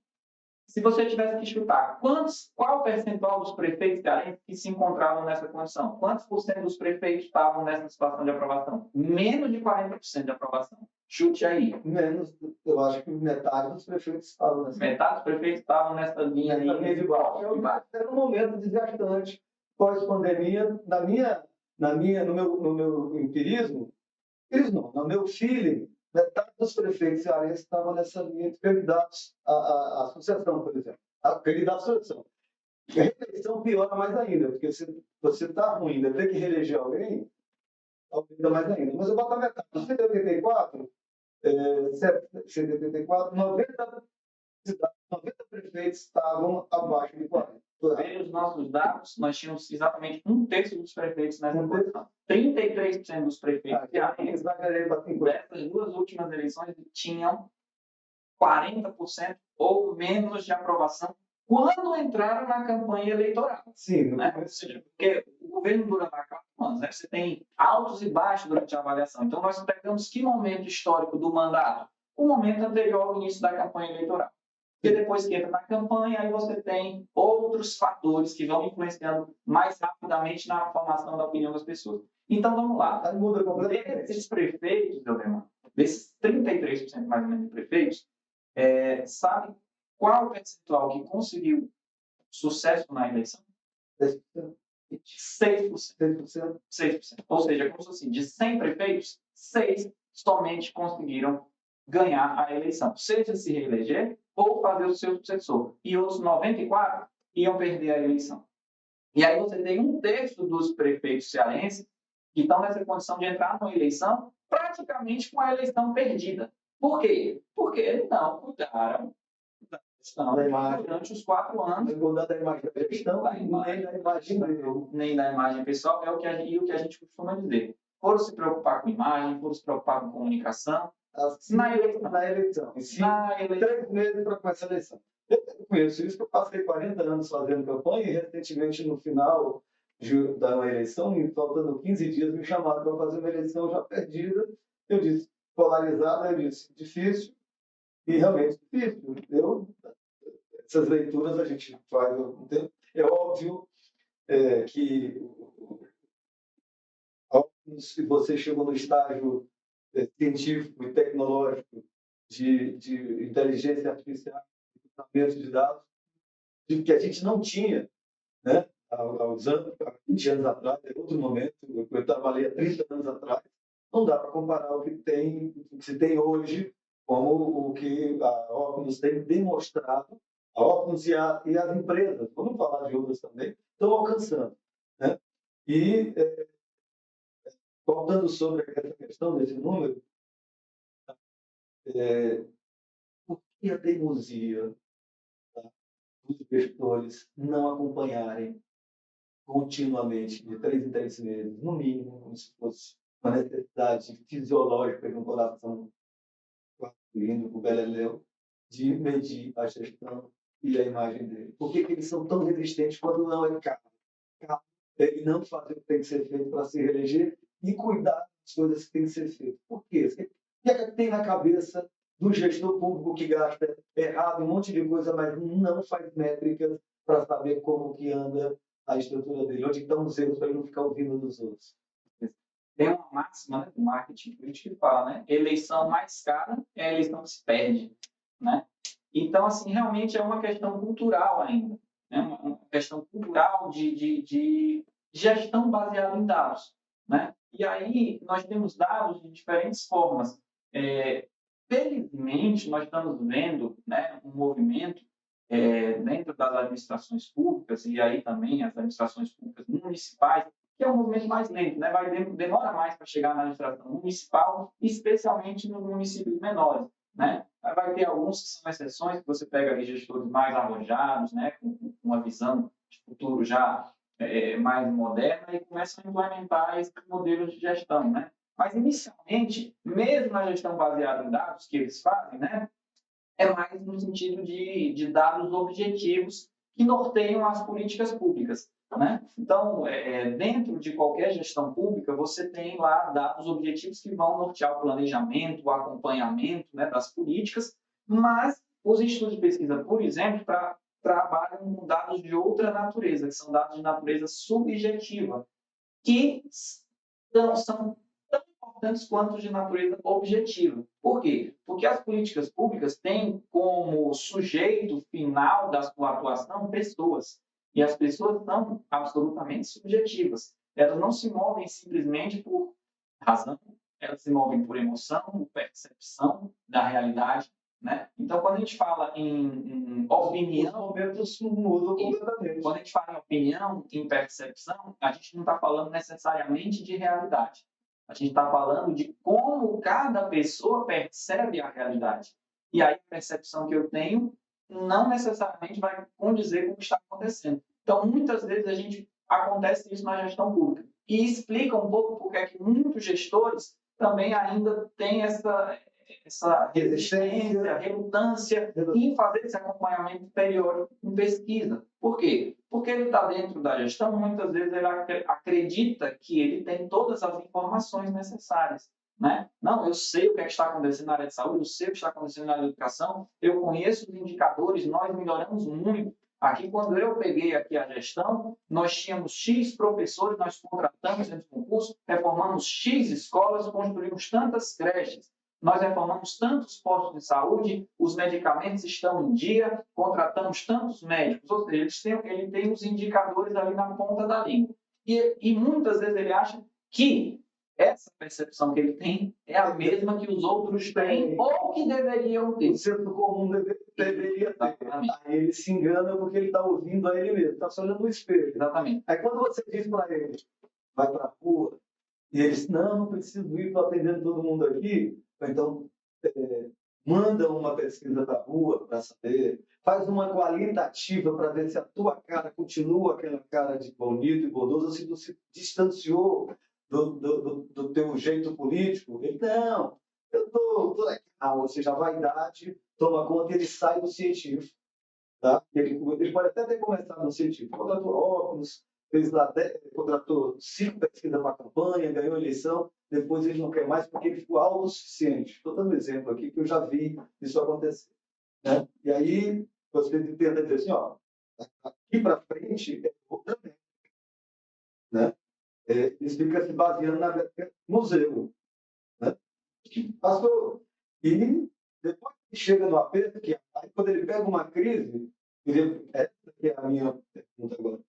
[SPEAKER 2] Se você tivesse que chutar, qual o percentual dos prefeitos cearenses que se encontravam nessa condição? Quantos por cento dos prefeitos estavam nessa situação de aprovação? Menos de 40% de aprovação. Chute aí.
[SPEAKER 1] Menos, eu acho que metade dos prefeitos estavam nessa.
[SPEAKER 2] Metade dos prefeitos estavam nessa linha aí.
[SPEAKER 1] De baixo. Era um momento desgastante. Pós-pandemia, no meu empirismo, no meu feeling, metade dos prefeitos cearenses estavam nessa linha de candidatos à sucessão, por exemplo. A candidato à sucessão. E a reeleição piora mais ainda, porque se você está ruim, ainda tem que reeleger alguém, aumenta mais ainda. Mas eu boto a metade. Em 1984, 90 prefeitos estavam abaixo de 40.
[SPEAKER 2] Pelos nossos dados, nós tínhamos exatamente um terço dos prefeitos nessa condição. 33% dos prefeitos cearenses dessas duas últimas eleições tinham 40% ou menos de aprovação quando entraram na campanha eleitoral.
[SPEAKER 1] Sim,
[SPEAKER 2] né? Ou seja, porque o governo dura lá 4 anos, né? Você tem altos e baixos durante a avaliação. Então, nós pegamos que momento histórico do mandato? O momento anterior ao início da campanha eleitoral. Porque depois que entra na campanha, aí você tem outros fatores que vão influenciando mais rapidamente na formação da opinião das pessoas. Então, vamos lá. Desses prefeitos, desses 33% mais ou menos de prefeitos, sabe qual o percentual que conseguiu sucesso na eleição? 6%. 6%. Ou seja, como se assim, de 100 prefeitos, 6 somente conseguiram ganhar a eleição, seja se reeleger ou fazer o seu sucessor. E outros 94 iam perder a eleição. E aí você tem um terço dos prefeitos cearenses que estão nessa condição de entrar numa eleição praticamente com a eleição perdida. Por quê? Porque não cuidaram da questão durante os 4 anos.
[SPEAKER 1] Não cuidar da imagem da gestão,
[SPEAKER 2] nem da imagem pessoal, o que a gente costuma dizer. Foram se preocupar com imagem, foram se preocupar com comunicação. Na eleição.
[SPEAKER 1] 3 meses para começar a eleição. Eu conheço isso, que eu passei 40 anos fazendo campanha e recentemente, no final da eleição, faltando 15 dias, me chamaram para fazer uma eleição já perdida. Eu disse, polarizada, eu disse, difícil, e realmente difícil. Essas leituras a gente faz há algum tempo. É óbvio que se você chegou no estágio científico e tecnológico de inteligência artificial, de processamento de dados, de que a gente não tinha, né? Há 20 anos atrás, em outro momento, eu trabalhei há 30 anos atrás, não dá para comparar o que se tem hoje como o que a Oculus tem demonstrado, a Oculus e as empresas, vamos falar de outras também, estão alcançando. Né? E, voltando sobre essa questão desse número, por que a teimosia dos gestores não acompanharem continuamente, de 3 em 3 meses, no mínimo, como se fosse uma necessidade fisiológica de um coração indo para o Beleléu, de medir a gestão e a imagem dele? Por que eles são tão resistentes quando não é caro? Ele não fazer o que tem que ser feito para se reeleger e cuidar das coisas que têm que ser feitas. Por quê? O que é que tem na cabeça do gestor público que gasta errado um monte de coisa, mas não faz métricas para saber como que anda a estrutura dele, onde estão os erros para ele não ficar ouvindo dos outros?
[SPEAKER 2] tem uma máxima, né, do marketing político que fala, né, eleição mais cara é a eleição que se perde, né? Então, assim, realmente é uma questão cultural ainda, né? Uma questão cultural de gestão baseada em dados, né? E aí nós temos dados de diferentes formas. Felizmente, nós estamos vendo, né, um movimento dentro das administrações públicas e aí também as administrações públicas municipais, que é um movimento mais lento, né? Demora mais para chegar na administração municipal, especialmente nos municípios menores, né? Vai ter alguns que são exceções, que você pega ali gestores mais arrojados, né? Com uma visão de futuro já mais moderna e começam a implementar esses modelos de gestão, né? Mas, inicialmente, mesmo na gestão baseada em dados que eles fazem, né? É mais no sentido de dados objetivos que norteiam as políticas públicas, né? Então, dentro de qualquer gestão pública, você tem lá dados objetivos que vão nortear o planejamento, o acompanhamento, né, das políticas, mas os institutos de pesquisa, por exemplo, trabalham com dados de outra natureza, que são dados de natureza subjetiva, que são tão importantes quanto de natureza objetiva. Por quê? Porque as políticas públicas têm como sujeito final da sua atuação pessoas. E as pessoas são absolutamente subjetivas. Elas não se movem simplesmente por razão, elas se movem por emoção, por percepção da realidade. Né? Então, quando a gente fala em opinião,
[SPEAKER 1] os momentos mudam completamente.
[SPEAKER 2] Quando a gente fala em opinião, em percepção, a gente não está falando necessariamente de realidade. A gente está falando de como cada pessoa percebe a realidade. E aí a percepção que eu tenho não necessariamente vai condizer com o que está acontecendo. Então, muitas vezes acontece isso na gestão pública. E explica um pouco porque é que muitos gestores também ainda têm essa resistência, relutância em fazer esse acompanhamento periódico com pesquisa. Por quê? Porque ele está dentro da gestão, muitas vezes ele acredita que ele tem todas as informações necessárias. Né? Não, eu sei o que está acontecendo na área de saúde, eu sei o que está acontecendo na área de educação, eu conheço os indicadores, nós melhoramos muito. Aqui, quando eu peguei aqui a gestão, nós tínhamos X professores, nós contratamos dentro do concurso, reformamos X escolas, construímos tantas creches, nós reformamos tantos postos de saúde, os medicamentos estão em dia, contratamos tantos médicos, ou seja, ele tem os indicadores ali na ponta da língua. E muitas vezes ele acha que essa percepção que ele tem é a mesma que os outros têm ou que deveriam ter.
[SPEAKER 1] O senso comum deveria ter. Aí ele se engana porque ele está ouvindo a ele mesmo, está só olhando no espelho.
[SPEAKER 2] Exatamente.
[SPEAKER 1] Aí quando você diz para ele, vai para a rua, e ele diz, não preciso ir, estou atendendo todo mundo aqui, então manda uma pesquisa da rua para saber, faz uma qualitativa para ver se a tua cara continua aquela cara de bonito e bondoso, ou se você se distanciou do teu jeito político. Ele, não, eu estou legal, ou seja, a vaidade toma conta e ele sai do científico. Tá? Ele pode até ter começado no científico, contratou óculos, fez lá, contratou 5 pesquisas para a campanha, ganhou a eleição, depois ele não quer mais porque ele ficou autossuficiente. Estou dando um exemplo aqui que eu já vi isso acontecer. Né? E aí você tenta dizer assim, ó, aqui para frente é outra métrica. Né? Isso fica se baseando na museu. Né? Passou. E depois que chega no aperto, aí quando ele pega uma crise, essa que é a minha pergunta agora.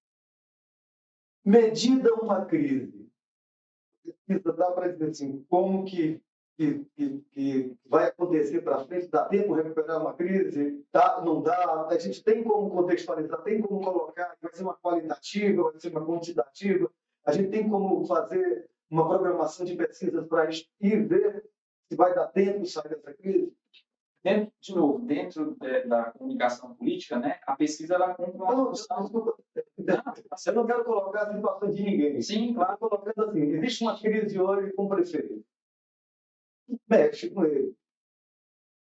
[SPEAKER 1] Medida uma crise. Dá para dizer assim, como que vai acontecer para frente? Dá tempo de recuperar uma crise? Dá, não dá? A gente tem como contextualizar, tem como colocar, vai ser uma qualitativa, vai ser uma quantitativa? A gente tem como fazer uma programação de pesquisas para ir ver se vai dar tempo de sair dessa crise?
[SPEAKER 2] Dentro da comunicação política, né, a pesquisa ela cumpre uma função.
[SPEAKER 1] Eu não quero colocar a situação de ninguém.
[SPEAKER 2] Sim, claro.
[SPEAKER 1] Estou colocando assim, existe uma crise hoje com o prefeito. Mexe com ele.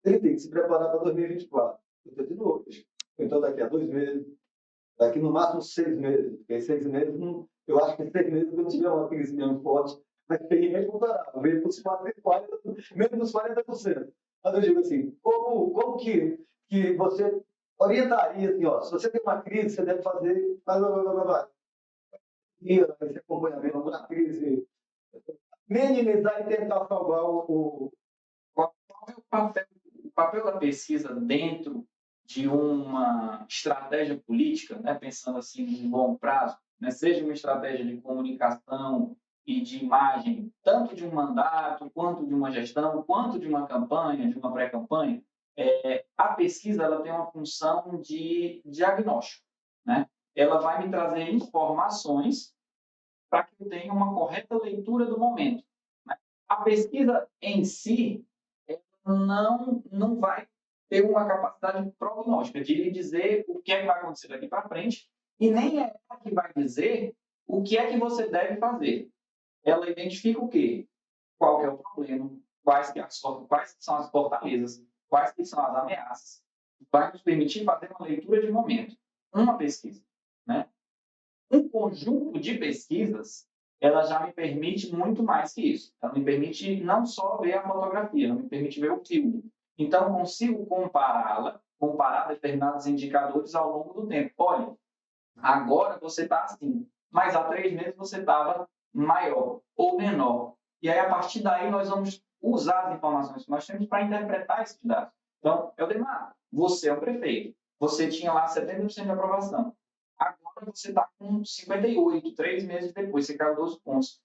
[SPEAKER 1] Ele tem que se preparar para 2024. Eu estou dizendo hoje. Então, daqui a 2 meses, daqui no máximo 6 meses. Porque 6 meses, eu acho que 6 meses, se não tiver uma crise mesmo forte, vai ter recuperar. Veio para os 40%, menos dos 40%. Mas eu digo assim, como que você orientaria, assim, ó, se você tem uma crise, você deve fazer... E esse acompanhamento da crise minimizar e tentar salvar o...
[SPEAKER 2] Qual é o papel da pesquisa dentro de uma estratégia política, né, pensando assim em longo prazo, né, seja uma estratégia de comunicação e de imagem, tanto de um mandato, quanto de uma gestão, quanto de uma campanha, de uma pré-campanha, a pesquisa ela tem uma função de diagnóstico, né? Ela vai me trazer informações para que eu tenha uma correta leitura do momento, né? A pesquisa em si não vai ter uma capacidade prognóstica de lhe dizer o que é que vai acontecer daqui para frente e nem é ela que vai dizer o que é que você deve fazer. Ela identifica o quê? Qual que é o problema, quais são as fortalezas, quais que são as ameaças. Vai nos permitir fazer uma leitura de momento, uma pesquisa, né? Um conjunto de pesquisas, ela já me permite muito mais que isso. Ela me permite não só ver a fotografia, ela me permite ver o filme. Então, eu consigo comparar determinados indicadores ao longo do tempo. Olha, agora você está assim, mas há 3 meses você estava maior ou menor. E aí, a partir daí, nós vamos usar as informações que nós temos para interpretar esses dados. Então, Eudemar, você é o prefeito. Você tinha lá 70% de aprovação. Agora você está com 58, 3 meses depois, você caiu 12 pontos.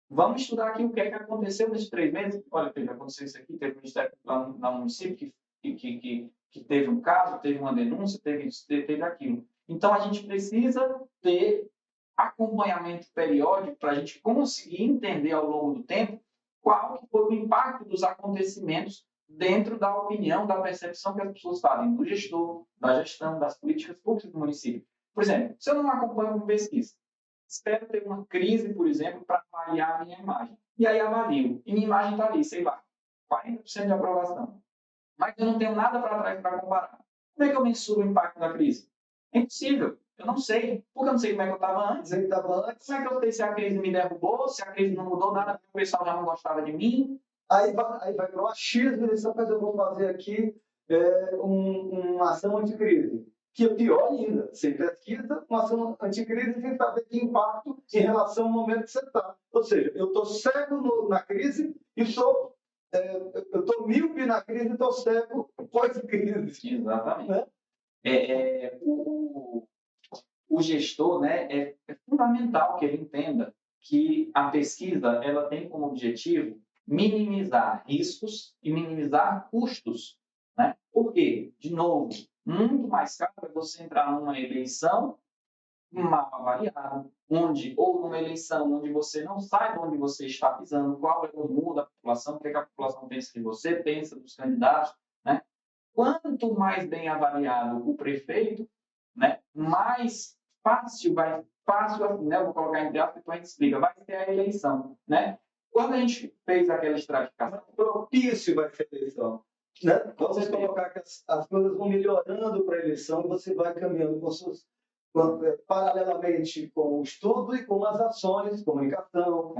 [SPEAKER 2] Vamos estudar aqui o que é que aconteceu nesses 3 meses. Olha, aconteceu isso aqui, teve um Ministério lá no município que teve um caso, teve uma denúncia, teve isso, teve aquilo. Então, a gente precisa ter acompanhamento periódico para a gente conseguir entender ao longo do tempo qual que foi o impacto dos acontecimentos dentro da opinião, da percepção que as pessoas fazem do gestor, da gestão, das políticas públicas do município. Por exemplo, se eu não acompanho uma pesquisa, espero ter uma crise, por exemplo, para avaliar a minha imagem. E aí avalio. E minha imagem está ali, sei lá, 40% de aprovação. Mas eu não tenho nada para trás para comparar. Como é que eu mensuro o impacto da crise? É impossível. Eu não sei. Porque eu não sei como é que eu estava antes. Como é que eu sei se a crise me derrubou, se a crise não mudou nada, porque o pessoal já não gostava de mim?
[SPEAKER 1] Aí vai para o achismo, mas eu vou fazer aqui uma ação anticrise. Que é pior ainda, você pesquisa uma ação anticrise sem saber que impacto em relação ao momento que você está. Ou seja, eu estou cego na crise e eu estou míope na crise e estou cego pós-crise.
[SPEAKER 2] Exatamente.
[SPEAKER 1] Né?
[SPEAKER 2] O gestor, né, é fundamental que ele entenda que a pesquisa ela tem como objetivo minimizar riscos e minimizar custos. Né? Por quê? De novo, muito mais caro é você entrar numa eleição mal avaliada, ou numa eleição onde você não sabe onde você está pisando, qual é o rumo da população, o que a população pensa de você, pensa dos candidatos. Né? Quanto mais bem avaliado o prefeito, né, mais fácil assim, né, eu vou colocar entre aspas, depois a gente explica, vai ser a eleição. Né? Quando a gente fez aquela estratificação,
[SPEAKER 1] propício vai ser a eleição. Né? Vamos colocar que as coisas vão melhorando para a eleição e você vai caminhando paralelamente com o estudo e com as ações, comunicação,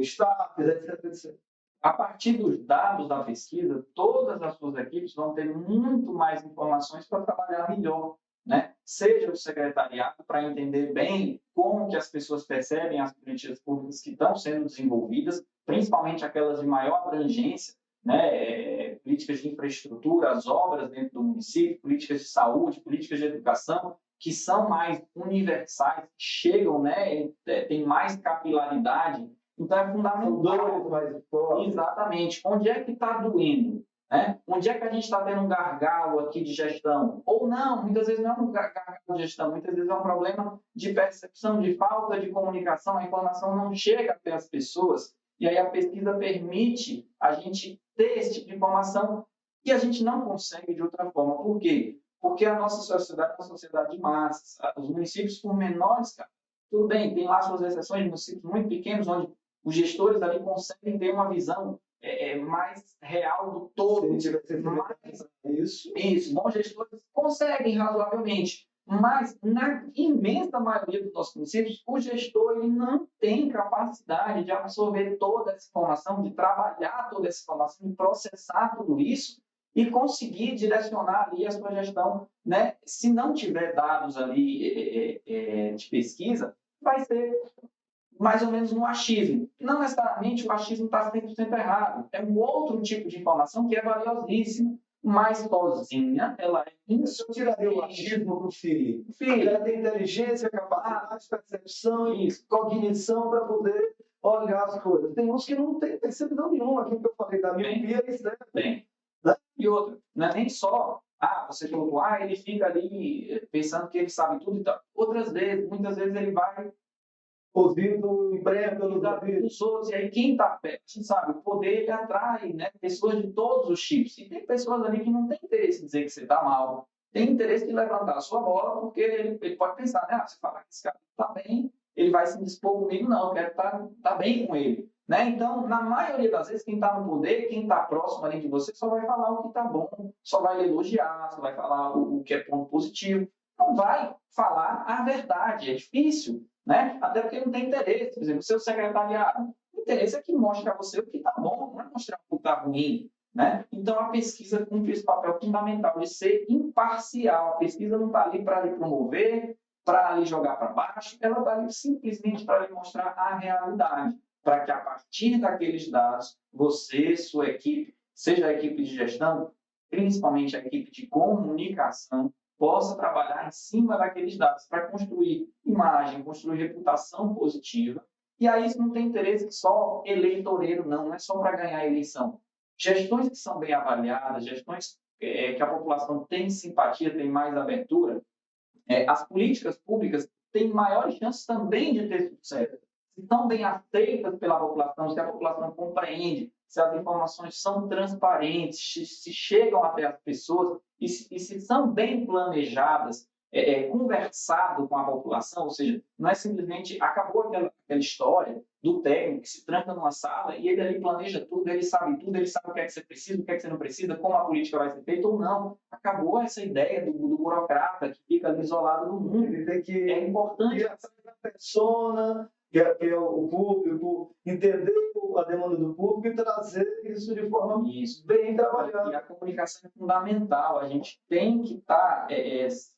[SPEAKER 1] staff, etc.
[SPEAKER 2] A partir dos dados da pesquisa, todas as suas equipes vão ter muito mais informações para trabalhar melhor. Né? Seja o secretariado para entender bem como que as pessoas percebem as políticas públicas que estão sendo desenvolvidas, principalmente aquelas de maior abrangência, né? Políticas de infraestrutura, as obras dentro do município, políticas de saúde, políticas de educação, que são mais universais, chegam, né? Tem mais capilaridade. Então, é fundamental. Exatamente. Onde é que está doendo? Né? Onde é que a gente está tendo um gargalo aqui de gestão? Ou não, muitas vezes não é um gargalo de gestão, muitas vezes é um problema de percepção, de falta de comunicação, a informação não chega até as pessoas, e aí a pesquisa permite a gente ter esse tipo de informação que a gente não consegue de outra forma. Por quê? Porque a nossa sociedade é uma sociedade de massas. Os municípios, por menores, cara, tudo bem, tem lá suas exceções de municípios muito pequenos, onde os gestores ali conseguem ter uma visão mais real do todo. Isso, bons gestores conseguem razoavelmente, mas na imensa maioria dos nossos municípios, o gestor ele não tem capacidade de absorver toda essa informação, de trabalhar toda essa informação, de processar tudo isso e conseguir direcionar ali a sua gestão. Né? Se não tiver dados ali de pesquisa, vai ser mais ou menos no achismo. Não necessariamente o achismo está 100% errado. É um outro tipo de informação que é valiosíssima, mas sozinha ela é
[SPEAKER 1] Isso eu tiraria o
[SPEAKER 2] insuficiente.
[SPEAKER 1] achismo para o filho.
[SPEAKER 2] Filho,
[SPEAKER 1] Ele tem inteligência, capacidade, percepção e
[SPEAKER 2] isso,
[SPEAKER 1] cognição para poder olhar as coisas. Tem uns que não têm percepção nenhuma. Aquilo que eu falei da
[SPEAKER 2] Bem.
[SPEAKER 1] miopia, isso é
[SPEAKER 2] bem.
[SPEAKER 1] Né?
[SPEAKER 2] E outra, não é nem só, você colocou, ele fica ali pensando que ele sabe tudo e tal. Outras vezes, muitas vezes ele vai
[SPEAKER 1] ouvindo emprego pelos ouvidos.
[SPEAKER 2] dos outros, e aí quem está perto, a gente sabe, o poder ele atrai, né, pessoas de todos os tipos. E tem pessoas ali que não têm interesse em dizer que você está mal, tem interesse de levantar a sua bola, porque ele pode pensar, né, se falar que esse cara está bem, ele vai se dispor comigo, não, eu quero estar bem com ele. Né? Então, na maioria das vezes, quem está no poder, quem está próximo ali de você, só vai falar o que está bom, só vai elogiar, só vai falar o que é ponto positivo, não vai falar a verdade, é difícil. Né? Até porque não tem interesse. Por exemplo, o seu secretariado, o interesse é que mostre a você o que está bom, não é mostrar o que está ruim. Né? Então, a pesquisa cumpre esse papel fundamental de ser imparcial. A pesquisa não está ali para lhe promover, para lhe jogar para baixo, ela está ali simplesmente para lhe mostrar a realidade, para que a partir daqueles dados, você, sua equipe, seja a equipe de gestão, principalmente a equipe de comunicação, possa trabalhar em cima daqueles dados para construir imagem, construir reputação positiva. E aí isso não tem interesse só eleitoreiro, não é só para ganhar a eleição. Gestões que são bem avaliadas, gestões que a população tem simpatia, tem mais abertura, as políticas públicas têm maiores chances também de ter sucesso. Se estão bem aceitas pela população, se a população compreende, se as informações são transparentes, se chegam até as pessoas e se são bem planejadas, conversado com a população, ou seja, não é simplesmente acabou aquela história do técnico que se tranca numa sala e ele ali planeja tudo, ele sabe tudo, ele sabe o que é que você precisa, o que é que você não precisa, como a política vai ser feita ou não. Acabou essa ideia do burocrata que fica ali isolado no mundo.
[SPEAKER 1] Ele tem que
[SPEAKER 2] É importante
[SPEAKER 1] ir atrás da persona, que é o público, entender a demanda do público e trazer isso de forma bem
[SPEAKER 2] E
[SPEAKER 1] trabalhada.
[SPEAKER 2] a comunicação é fundamental. A gente tem que estar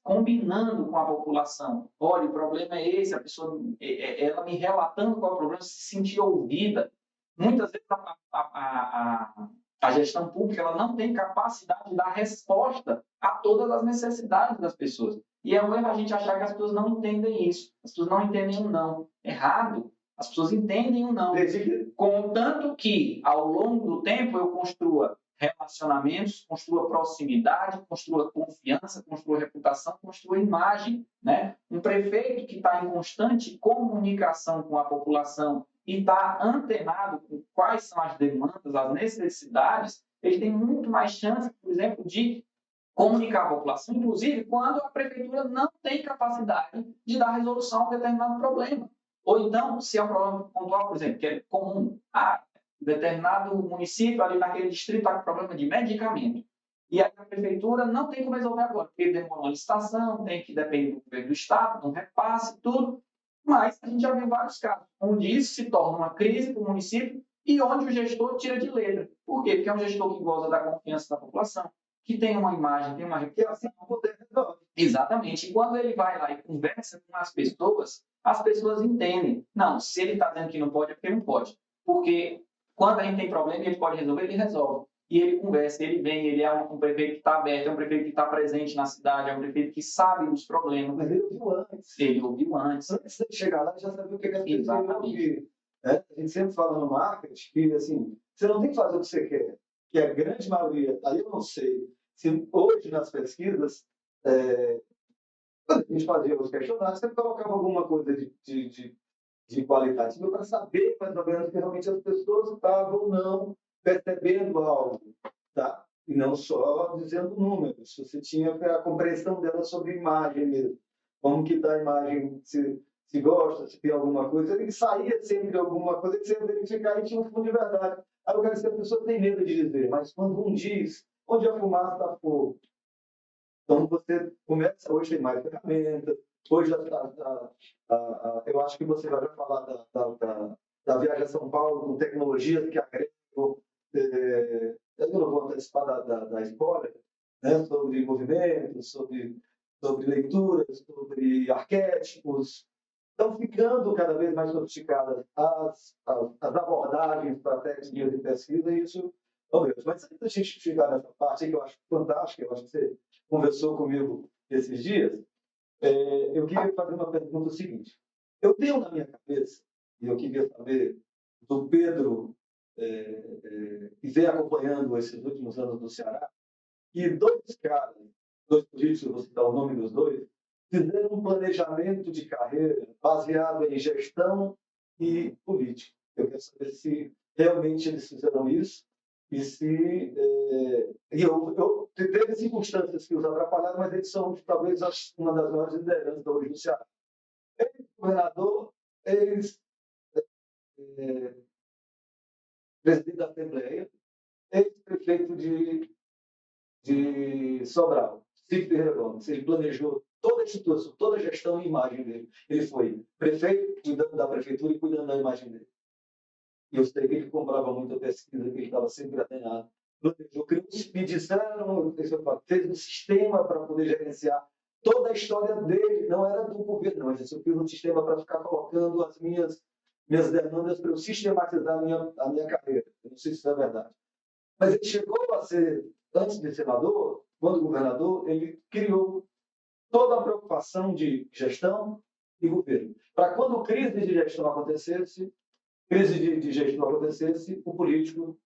[SPEAKER 2] combinando com a população. Olha, o problema é esse, a pessoa, ela me relatando qual é o problema, se sentir ouvida. Muitas vezes a gestão pública ela não tem capacidade de dar resposta a todas as necessidades das pessoas. E é um erro a gente achar que as pessoas não entendem isso. As pessoas não entendem o não. Errado. As pessoas entendem o não. Contanto que, ao longo do tempo, eu construa relacionamentos, construa proximidade, construa confiança, construa reputação, construa imagem. Né? Um prefeito que está em constante comunicação com a população e está antenado com quais são as demandas, as necessidades, ele tem muito mais chance, por exemplo, de comunicar à população, inclusive quando a prefeitura não tem capacidade de dar resolução a um determinado problema. Ou então, se é um problema pontual, por exemplo, que é comum, determinado município ali naquele distrito está com problema de medicamento. E a prefeitura não tem como resolver agora, porque demora uma licitação, tem que depender do governo do estado, de um repasse, tudo. Mas a gente já viu vários casos onde isso se torna uma crise para o município e onde o gestor tira de letra. Por quê? Porque é um gestor que goza da confiança da população, que tem uma imagem, tem uma reputação. Exatamente. E quando ele vai lá e conversa com as pessoas entendem. Não, se ele está dizendo que não pode, é porque não pode. Porque quando a gente tem problema e ele pode resolver, ele resolve. E ele conversa, ele vem, ele é um prefeito que está aberto, é um prefeito que está presente na cidade, é um prefeito que sabe dos problemas.
[SPEAKER 1] Mas ele ouviu antes.
[SPEAKER 2] Ele ouviu antes.
[SPEAKER 1] Antes de chegar lá, ele já sabia o que as pessoas iam ouvir. Né? A gente sempre fala no marketing que assim, você não tem que fazer o que você quer. Que a grande maioria, aí eu não sei, se hoje nas pesquisas, quando a gente fazia os questionários, você colocava alguma coisa de qualitativa para saber mais ou menos que realmente as pessoas estavam ou não percebendo algo, tá? E não só dizendo números. Você tinha a compreensão dela sobre imagem mesmo. Como que está a imagem, se gosta, se tem alguma coisa. Ele saía sempre alguma coisa que você ia verificar e tinha um fundo de verdade. Aí eu quero dizer, a pessoa tem medo de dizer, mas quando um diz, onde a fumaça está fogo. Então, você começa, hoje tem mais ferramentas, hoje eu acho que você vai falar da viagem a São Paulo com tecnologias que agregam, eu não vou antecipar da spoiler, né, sobre movimentos, sobre leituras, sobre arquétipos, estão ficando cada vez mais sofisticadas as abordagens para técnicas de pesquisa, e isso, oh Deus. Mas antes da gente chegar nessa parte aí, que eu acho fantástica, eu acho que você conversou comigo esses dias, eu queria fazer uma pergunta seguinte. Eu tenho na minha cabeça, e eu queria saber do Pedro, que vem acompanhando esses últimos anos do Ceará, que dois caras, dois políticos, vou citar o nome dos dois, fizeram um planejamento de carreira baseado em gestão e política. Eu quero saber se realmente eles fizeram isso e se teve circunstâncias que os atrapalharam, mas eles são talvez uma das maiores lideranças hoje do Ceará. Ex-governador, ex-presidente da Assembleia, ex-prefeito de Sobral, Cid Ferreira Gomes. Ele planejou toda a instituição, toda a gestão e imagem dele. Ele foi prefeito, cuidando da prefeitura e cuidando da imagem dele. E eu sei que ele comprava muita pesquisa, que ele estava sempre atenado. Planejou, me disseram, fez um sistema para poder gerenciar toda a história dele. Não era do governo, mas eu fiz um sistema para ficar colocando as minhas demandas para eu sistematizar a minha carreira. Eu não sei se isso é verdade. Mas ele chegou a ser, antes de senador, quando governador, ele criou toda a preocupação de gestão e governo. Para quando crise de gestão acontecesse, o político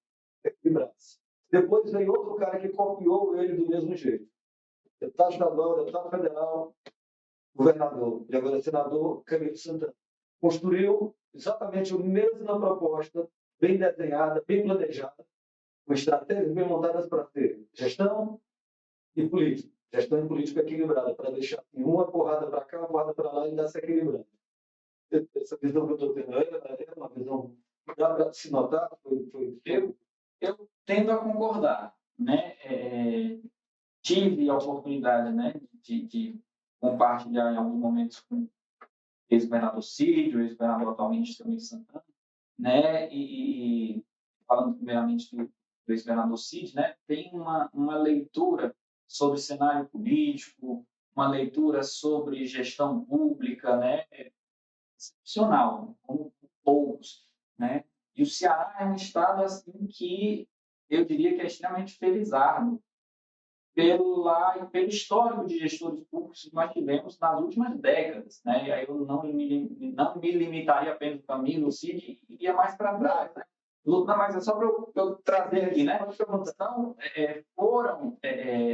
[SPEAKER 1] equilibrasse. Depois veio outro cara que copiou ele do mesmo jeito. Deputado estadual, deputado federal, governador, e agora senador, Camilo Santana. Construiu exatamente a mesma proposta, bem desenhada, bem planejada, com estratégias bem montadas para ter gestão e política. Gestão e política equilibrada, para deixar uma porrada para cá, uma porrada para lá e dar se equilibrando. Essa visão que eu estou tendo é uma visão que dá para se notar?
[SPEAKER 2] Eu tendo a concordar, né? Tive a oportunidade, né, de compartilhar em alguns momentos com o ex-governador Cid, o ex-governador atualmente também Santana, né? E falando primeiramente do ex-governador Cid, né? Tem uma leitura sobre cenário político, uma leitura sobre gestão pública, né? Excepcional, como poucos, né? E o Ceará é um estado assim que eu diria que é extremamente felizardo pelo histórico de gestores públicos que nós tivemos nas últimas décadas, né? E aí eu não me limitaria apenas para mim, no Cid, e ia mais para trás, né? Não, mas é só para eu trazer aqui, né? Então, foram,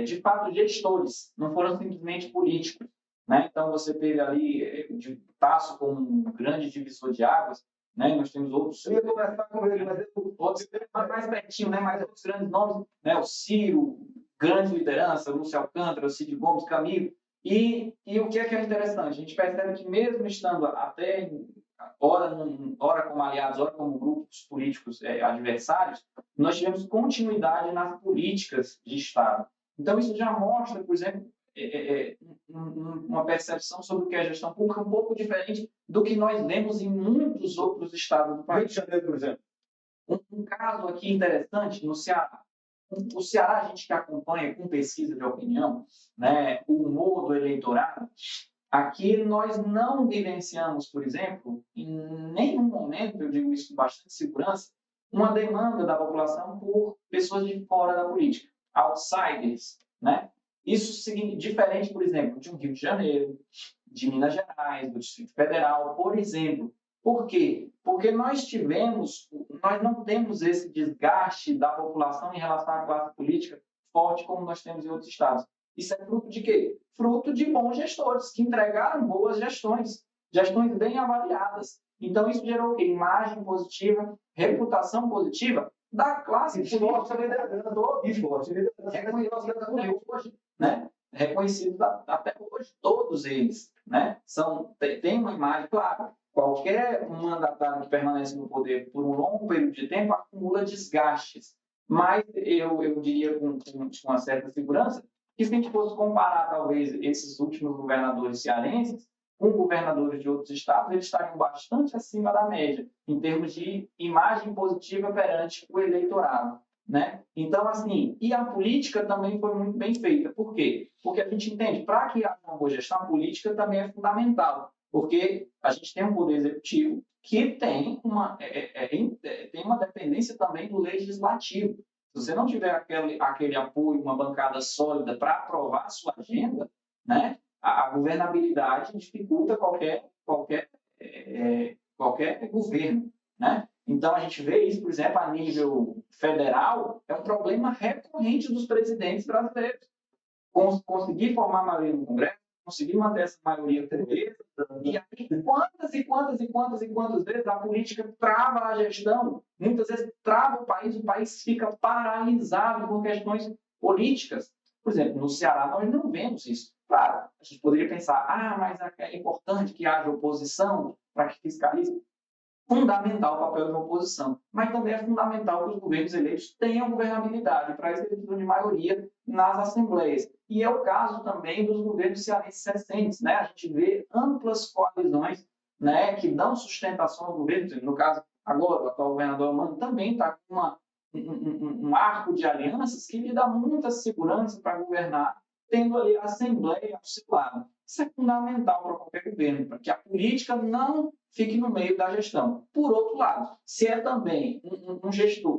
[SPEAKER 2] de fato, gestores, não foram simplesmente políticos, né? Então, você teve ali de Tasso como um grande divisor de águas, né? Nós temos outros...
[SPEAKER 1] Eu ia conversar com ele, mas
[SPEAKER 2] outros mais pertinho, né? Mas outros grandes nomes, né? O Ciro, grande liderança, o Lúcio Alcântara, o Cid Gomes, Camilo. E o que é interessante? A gente percebe que mesmo estando até ora como aliados, ora como grupos políticos adversários, nós tivemos continuidade nas políticas de Estado. Então, isso já mostra, por exemplo, uma percepção sobre o que é gestão pública um pouco diferente do que nós vemos em muitos outros estados do país.
[SPEAKER 1] Rio de Janeiro, por exemplo.
[SPEAKER 2] Um caso aqui interessante, no Ceará. O Ceará, a gente que acompanha com pesquisa de opinião, né, o humor do eleitorado, aqui nós não vivenciamos, por exemplo, em nenhum momento, eu digo isso com bastante segurança, uma demanda da população por pessoas de fora da política, outsiders, né? Isso significa diferente, por exemplo, de um Rio de Janeiro, de Minas Gerais, do Distrito Federal, por exemplo. Por quê? Porque nós não temos esse desgaste da população em relação à classe política forte como nós temos em outros estados. Isso é fruto de quê? Fruto de bons gestores, que entregaram boas gestões bem avaliadas. Então, isso gerou o quê? Imagem positiva, reputação positiva da classe política reconhecidos até hoje, todos eles, né? Tem uma imagem, claro, qualquer mandatário que permanece no poder por um longo período de tempo acumula desgastes, mas eu diria com uma certa segurança que se a gente fosse comparar, talvez, esses últimos governadores cearenses com governadores de outros estados, eles estariam bastante acima da média, em termos de imagem positiva perante o eleitorado, né? Então, assim, e a política também foi muito bem feita. Por quê? Porque a gente entende, para que haja uma boa gestão, a política também é fundamental. Porque a gente tem um poder executivo que tem tem uma dependência também do legislativo. Se você não tiver aquele apoio, uma bancada sólida para aprovar a sua agenda, né, a governabilidade dificulta qualquer governo, né? Então, a gente vê isso, por exemplo, a nível federal, é um problema recorrente dos presidentes brasileiros. Conseguir formar a maioria no Congresso, conseguir manter essa maioria coesa, e aí quantas vezes a política trava a gestão, muitas vezes trava o país fica paralisado por questões políticas. Por exemplo, no Ceará nós não vemos isso. Claro, a gente poderia pensar, mas é importante que haja oposição para que fiscalize. Fundamental o papel da oposição, mas também é fundamental que os governos eleitos tenham governabilidade para esse eleitor de maioria nas assembleias. E é o caso também dos governos cearenses recentes, né? A gente vê amplas coalizões, né, que dão sustentação ao governo. No caso, agora, o atual governador Mano também está com um arco de alianças que lhe dá muita segurança para governar, tendo ali a Assembleia ao seu lado. Isso é fundamental para qualquer governo, para que a política não fique no meio da gestão. Por outro lado, se é também um gestor,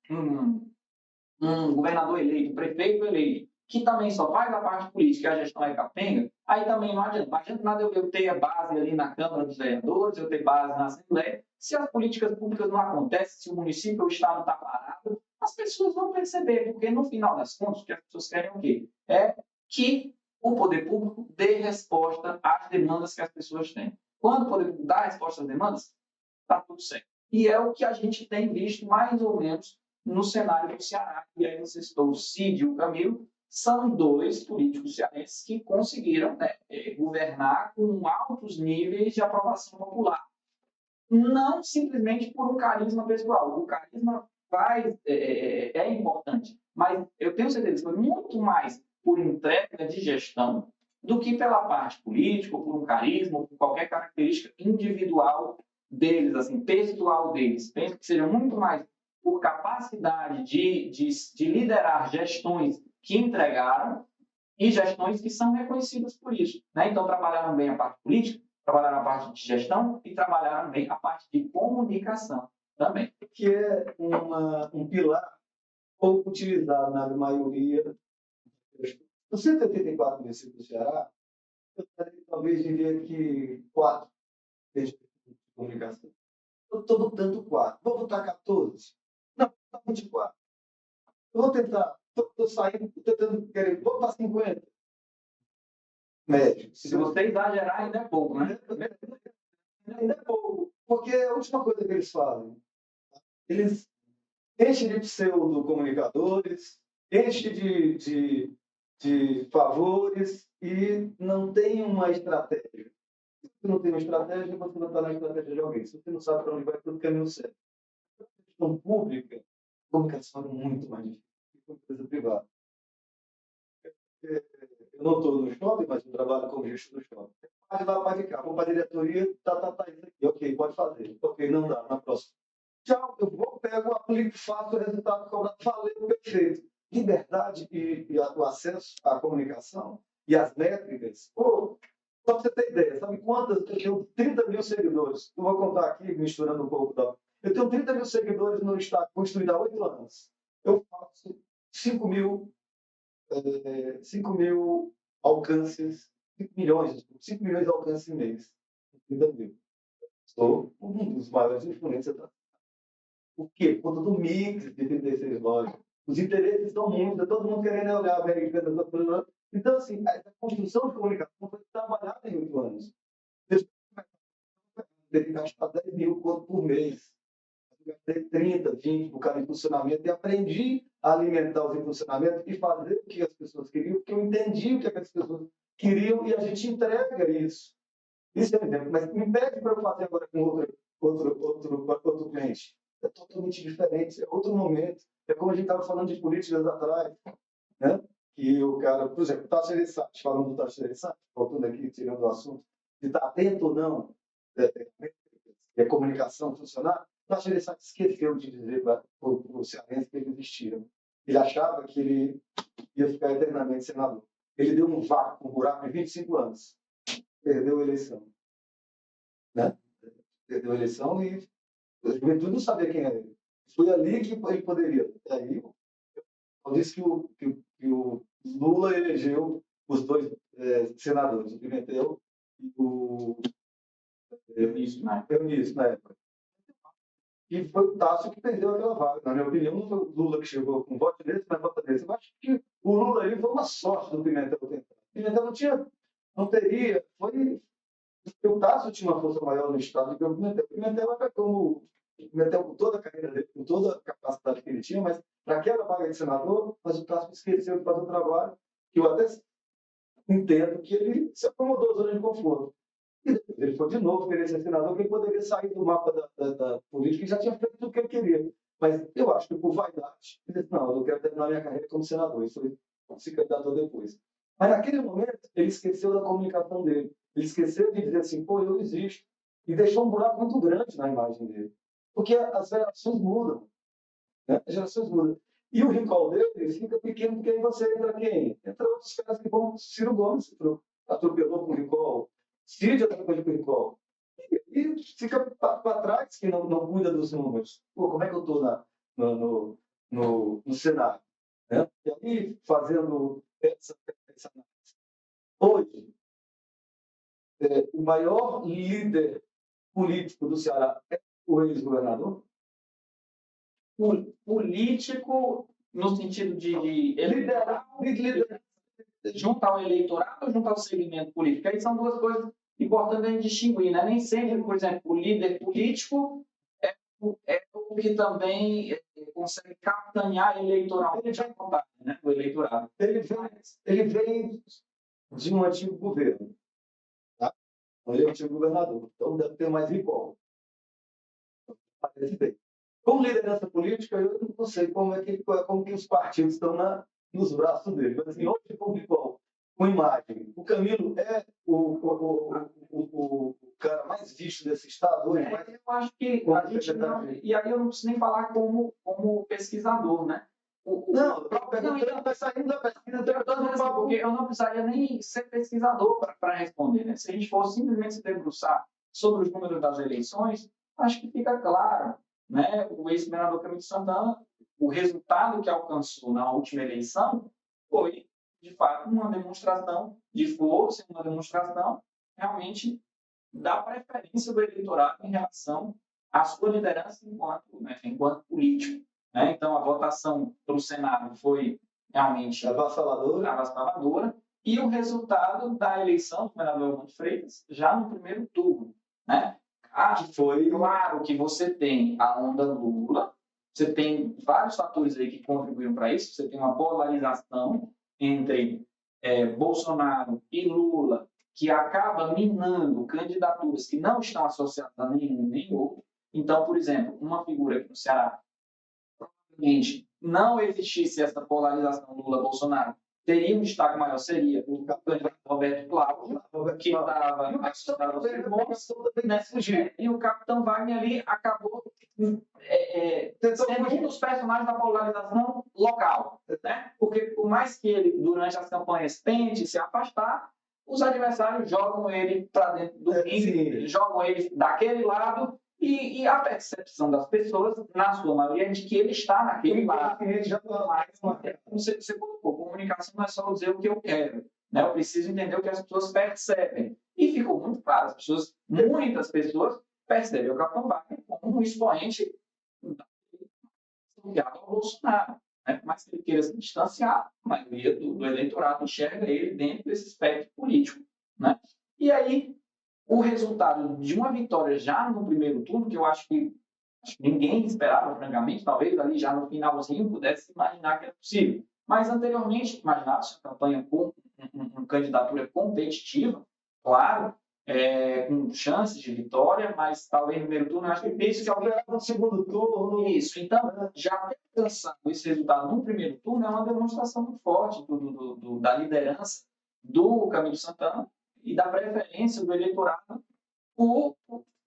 [SPEAKER 2] um governador eleito, um prefeito eleito, que também só faz a parte política e a gestão é capenga, aí também não adianta. Não adianta nada eu ter a base ali na Câmara dos Vereadores, eu ter base na Assembleia, se as políticas públicas não acontecem, se o município ou o Estado está parado, as pessoas vão perceber, porque no final das contas, o que as pessoas querem é o quê? É que o poder público dê resposta às demandas que as pessoas têm. Quando o poder público dá resposta às demandas, está tudo certo. E é o que a gente tem visto mais ou menos no cenário do Ceará. E aí você citou o Cid e o Camilo, são dois políticos cearenses que conseguiram, né, governar com altos níveis de aprovação popular. Não simplesmente por um carisma pessoal. O carisma é importante, mas eu tenho certeza que foi muito mais por entrega de gestão do que pela parte política, ou por um carisma, ou por qualquer característica individual deles, assim, pessoal deles. Penso que seja muito mais por capacidade de liderar gestões que entregaram e gestões que são reconhecidas por isso, né? Então, trabalharam bem a parte política, trabalharam a parte de gestão e trabalharam bem a parte de comunicação também.
[SPEAKER 1] Que é um pilar pouco utilizado na maioria. Dos 184 municípios do Ceará, eu talvez diria que 4 de comunicação. Eu estou botando 4. Vou botar 14? Não, vou botar 24. Eu vou tentar, estou saindo, estou tentando, vou botar 50. Médio.
[SPEAKER 2] Se você exagerar, ainda é pouco, né?
[SPEAKER 1] Ainda é pouco. Porque a última coisa que eles fazem, eles enchem de pseudo-comunicadores, enchem de favores e não tem uma estratégia. Se você não tem uma estratégia, você não está na estratégia de alguém. Se você não sabe para onde vai, tudo caminho certo. A questão pública, a comunicação é muito mais difícil que uma empresa privada. Eu não estou no shopping, mas eu trabalho como gestor do shopping. Vai lá, vai ficar. Vou para a diretoria, isso aqui. Ok, pode fazer. Ok, não dá, na próxima. Tchau, eu vou, pego, aplico, faço o resultado cobrado, falei, perfeito. Liberdade e o acesso à comunicação e às métricas. Pô, só para você ter ideia, sabe quantas? Eu tenho 30 mil seguidores. Eu vou contar aqui, misturando um pouco. Eu tenho 30 mil seguidores no Instagram, construído há 8 anos. Eu faço 5 mil alcances, 5 milhões de alcances em mês. 30 mil. Sou um dos maiores influencers da. Por quê? Por conta do mix de 36 lojas. Os interesses são muitos, todo mundo querendo olhar a americana. Então, assim, a construção de comunicação foi trabalhada em 8 anos. Eu teve que gastar 10 mil por mês. Eu gastei 30, 20 por cada impulsionamento e aprendi a alimentar os impulsionamentos e fazer o que as pessoas queriam, porque eu entendi o que as pessoas queriam e a gente entrega isso. Isso é um exemplo. Mas me pede para eu fazer agora com outro cliente. É totalmente diferente, é outro momento. É como a gente estava falando de políticas atrás, né? Que o cara, por exemplo, taxa de SAT, falando do taxa de SAT, voltando aqui, tirando o assunto, se está atento ou não, a comunicação funcionar, o taxa de SAT esqueceu de dizer para o cearense que ele existia. Ele achava que ele ia ficar eternamente senador. Ele deu um vácuo, um buraco de 25 anos. perdeu a eleição, né? Perdeu a eleição e a juventude não sabia quem era ele. Foi ali que ele poderia. Aí eu disse que o Lula elegeu os dois senadores, o Pimentel e o
[SPEAKER 2] Isso, né?
[SPEAKER 1] Eunício, na época. E foi o Tássio que perdeu aquela vaga. Na minha opinião, não foi o Lula que chegou com voto desse, mas voto desse. Eu acho que o Lula aí foi uma sorte do Pimentel tentar. O Pimentel não teria, foi porque o Tássio tinha uma força maior no Estado do que o Pimentel. O Pimentel era como o Pimentel com toda a carreira dele, com toda a capacidade que ele tinha, mas para aquela vaga de senador, mas o Tássio esqueceu de fazer o trabalho, que eu até entendo que ele se acomodou à zona de conforto. E depois ele foi de novo querer ser senador, porque ele poderia sair do mapa da política e já tinha feito tudo o que ele queria. Mas eu acho que por vaidade, ele disse, não, eu quero terminar minha carreira como senador. Isso foi se candidatou depois. Mas naquele momento, ele esqueceu da comunicação dele. Ele esqueceu de dizer assim, pô, eu existo. E deixou um buraco muito grande na imagem dele. Porque as gerações mudam. Né? As gerações mudam. E o recall dele fica pequeno, porque aí você entra quem? Entra outros caras que vão. Ciro Gomes atropelou com o recall. Cid atropelou com o recall. E fica para trás que não cuida dos números. Pô, como é que eu estou no Senado? Né? E aí, fazendo essa análise. Hoje, o maior líder político do Ceará é o ex-governador?
[SPEAKER 2] Político, no sentido de liderar junto ao eleitorado ou junto ao segmento político? Aí são duas coisas importantes a gente distinguir, né? Nem sempre, por exemplo, o líder político é o que também consegue capitanear eleitoralmente a vontade, né? O eleitorado.
[SPEAKER 1] Ele vem de um antigo governo. Tá? Ele é um antigo governador. Então deve ter mais recall. Parece bem. Como liderança política, eu não sei como que os partidos estão nos braços dele. Mas assim, hoje, com recall, com imagem, o Camilo é o cara mais visto desse estado hoje.
[SPEAKER 2] Eu acho que a gente não, e aí eu não preciso nem falar como pesquisador, né?
[SPEAKER 1] Não, está saindo da pesquisa,
[SPEAKER 2] porque eu não precisaria nem ser pesquisador para responder, né? Se a gente fosse simplesmente se debruçar sobre os números das eleições, acho que fica claro, né? O ex-senador Camilo Santana, o resultado que alcançou na última eleição foi, de fato, uma demonstração de força, uma demonstração realmente da preferência do eleitorado em relação à sua liderança enquanto político. Né? Então, a votação para o Senado foi realmente avassaladora e o resultado da eleição do governador Armando Freitas já no primeiro turno. Né? Foi claro que você tem a onda Lula, você tem vários fatores aí que contribuíram para isso, você tem uma polarização entre Bolsonaro e Lula, que acaba minando candidaturas que não estão associadas a nenhum nem outro. Então, por exemplo, uma figura aqui no Ceará, provavelmente não existisse essa polarização Lula-Bolsonaro, teria um destaque maior, seria o candidato Roberto Cláudio, que estava associado aos irmãos, né? E o Capitão Wagner ali acabou sendo um dos personagens da polarização local, né? Porque por mais que ele, durante as campanhas, tente se afastar, os adversários jogam ele para dentro do ringue, jogam ele daquele lado, e a percepção das pessoas, na sua maioria, é de que ele está naquele lado. Você colocou, comunicação não é só dizer o que eu quero, né? Eu preciso entender o que as pessoas percebem. E ficou muito claro, muitas pessoas percebem o Capitão Wagner como um expoente ligado ao Bolsonaro. Né? Mas se ele queira se distanciar, a maioria do eleitorado enxerga ele dentro desse espectro político. Né? E aí, o resultado de uma vitória já no primeiro turno, que eu acho que ninguém esperava, francamente, talvez ali já no finalzinho pudesse imaginar que era possível. Mas anteriormente, imaginava-se a campanha com uma candidatura competitiva, claro, com chances de vitória, mas talvez no primeiro turno, acho que penso que alguém no segundo turno. Isso, então, já ter alcançado esse resultado no primeiro turno é uma demonstração muito forte da liderança do Camilo Santana e da preferência do eleitorado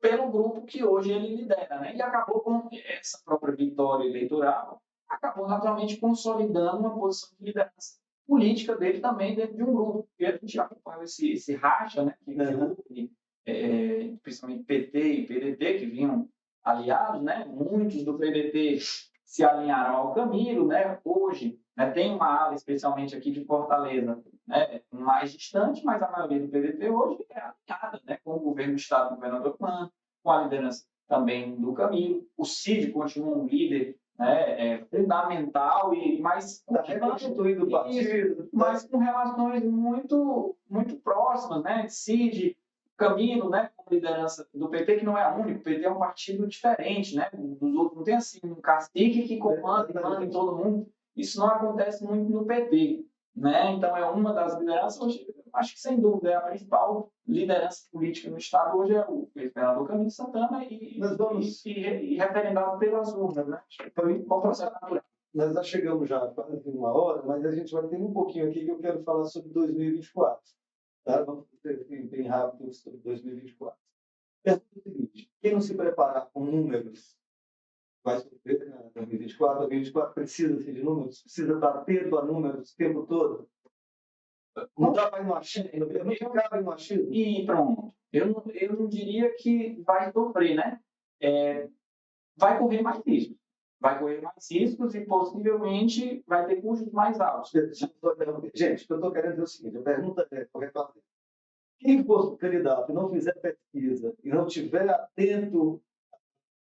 [SPEAKER 2] pelo grupo que hoje ele lidera. Né? E acabou com essa própria vitória eleitoral, acabou naturalmente consolidando uma posição de liderança política dele também dentro de um grupo. E a gente acompanha esse racha, né, que houve, principalmente PT e PDT, que vinham aliados, né? Muitos do PDT se alinharam ao Camilo, né? Hoje, né, tem uma ala, especialmente aqui de Fortaleza, né, mais distante, mas a maioria do PDT hoje é alinhada, né, com o governo do Estado, do governador Clã, com a liderança também do Camilo. O Cid continua um líder, né, fundamental, mas
[SPEAKER 1] reconstituindo o partido,
[SPEAKER 2] mas com relações muito próximas, né? Cid, Camilo, né, como liderança do PT, que não é a única, o PT é um partido diferente, né? Dos outros, não tem assim um cacique que comanda e manda em todo mundo. Isso não acontece muito no PT, né? Então é uma das lideranças, hoje, acho que sem dúvida é a principal liderança política no Estado hoje é o ex-governador Camilo Santana e referendado pelas urnas, né? Foi um bom processo natural.
[SPEAKER 1] Nós já chegamos já quase uma hora, mas a gente vai ter um pouquinho aqui que eu quero falar sobre 2024. Tá? Vamos ter bem rápido sobre 2024. É o seguinte, quem não se preparar com números vai sofrer, né? 2024. 2024 precisa de números, precisa estar atento a números o tempo todo. Não dá para ir no achismo, não cabe no achismo.
[SPEAKER 2] E pronto. Eu não diria que vai sofrer, né? Vai correr mais riscos. Vai correr mais riscos e possivelmente vai ter custos mais altos.
[SPEAKER 1] Gente, o que eu estou querendo dizer é o seguinte, a pergunta é, fazer. Quem for candidato e não fizer pesquisa e não tiver atento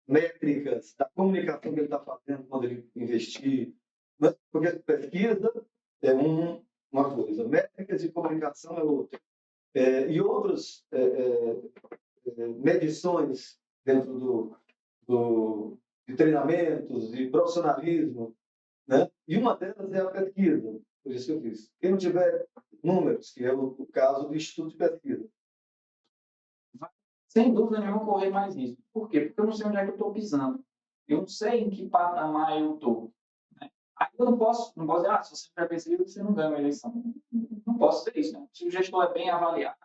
[SPEAKER 1] métricas da comunicação que ele está fazendo quando ele investir, né? Porque pesquisa é uma coisa, métricas de comunicação é outra. E outras medições dentro de treinamentos, de profissionalismo, né? E uma delas é a pesquisa, por isso que eu fiz. Quem não tiver números, que é o caso do Instituto de Pesquisa.
[SPEAKER 2] Sem dúvida nenhuma, correr mais risco. Por quê? Porque eu não sei onde é que eu estou pisando. Eu não sei em que patamar eu estou. Né? Aí eu não posso dizer, se você tiver pesquisa, você não ganha uma eleição. Não posso dizer isso. Né? Se o gestor é bem avaliado,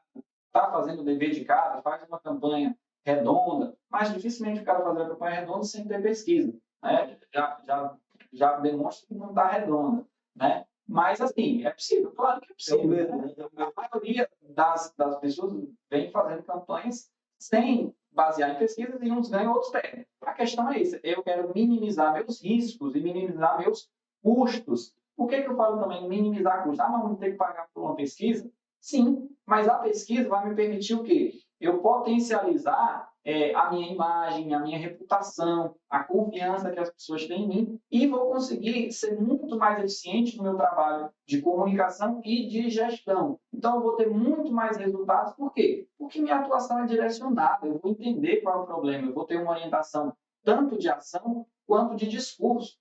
[SPEAKER 2] está fazendo o dever de casa, faz uma campanha redonda, mas dificilmente o cara fazer a campanha redonda sem ter pesquisa. Né? Já demonstra que não está redonda. Né? Mas, assim, é possível, claro que é possível. Né? A maioria das pessoas vem fazendo campanhas sem basear em pesquisas e uns ganham, outros perdem. A questão é essa, eu quero minimizar meus riscos e minimizar meus custos. Por que eu falo também minimizar custos? Mas vamos ter que pagar por uma pesquisa? Sim, mas a pesquisa vai me permitir o quê? Eu potencializar a minha imagem, a minha reputação, a confiança que as pessoas têm em mim e vou conseguir ser muito mais eficiente no meu trabalho de comunicação e de gestão. Então, eu vou ter muito mais resultados. Por quê? Porque minha atuação é direcionada, eu vou entender qual é o problema, eu vou ter uma orientação tanto de ação quanto de discurso.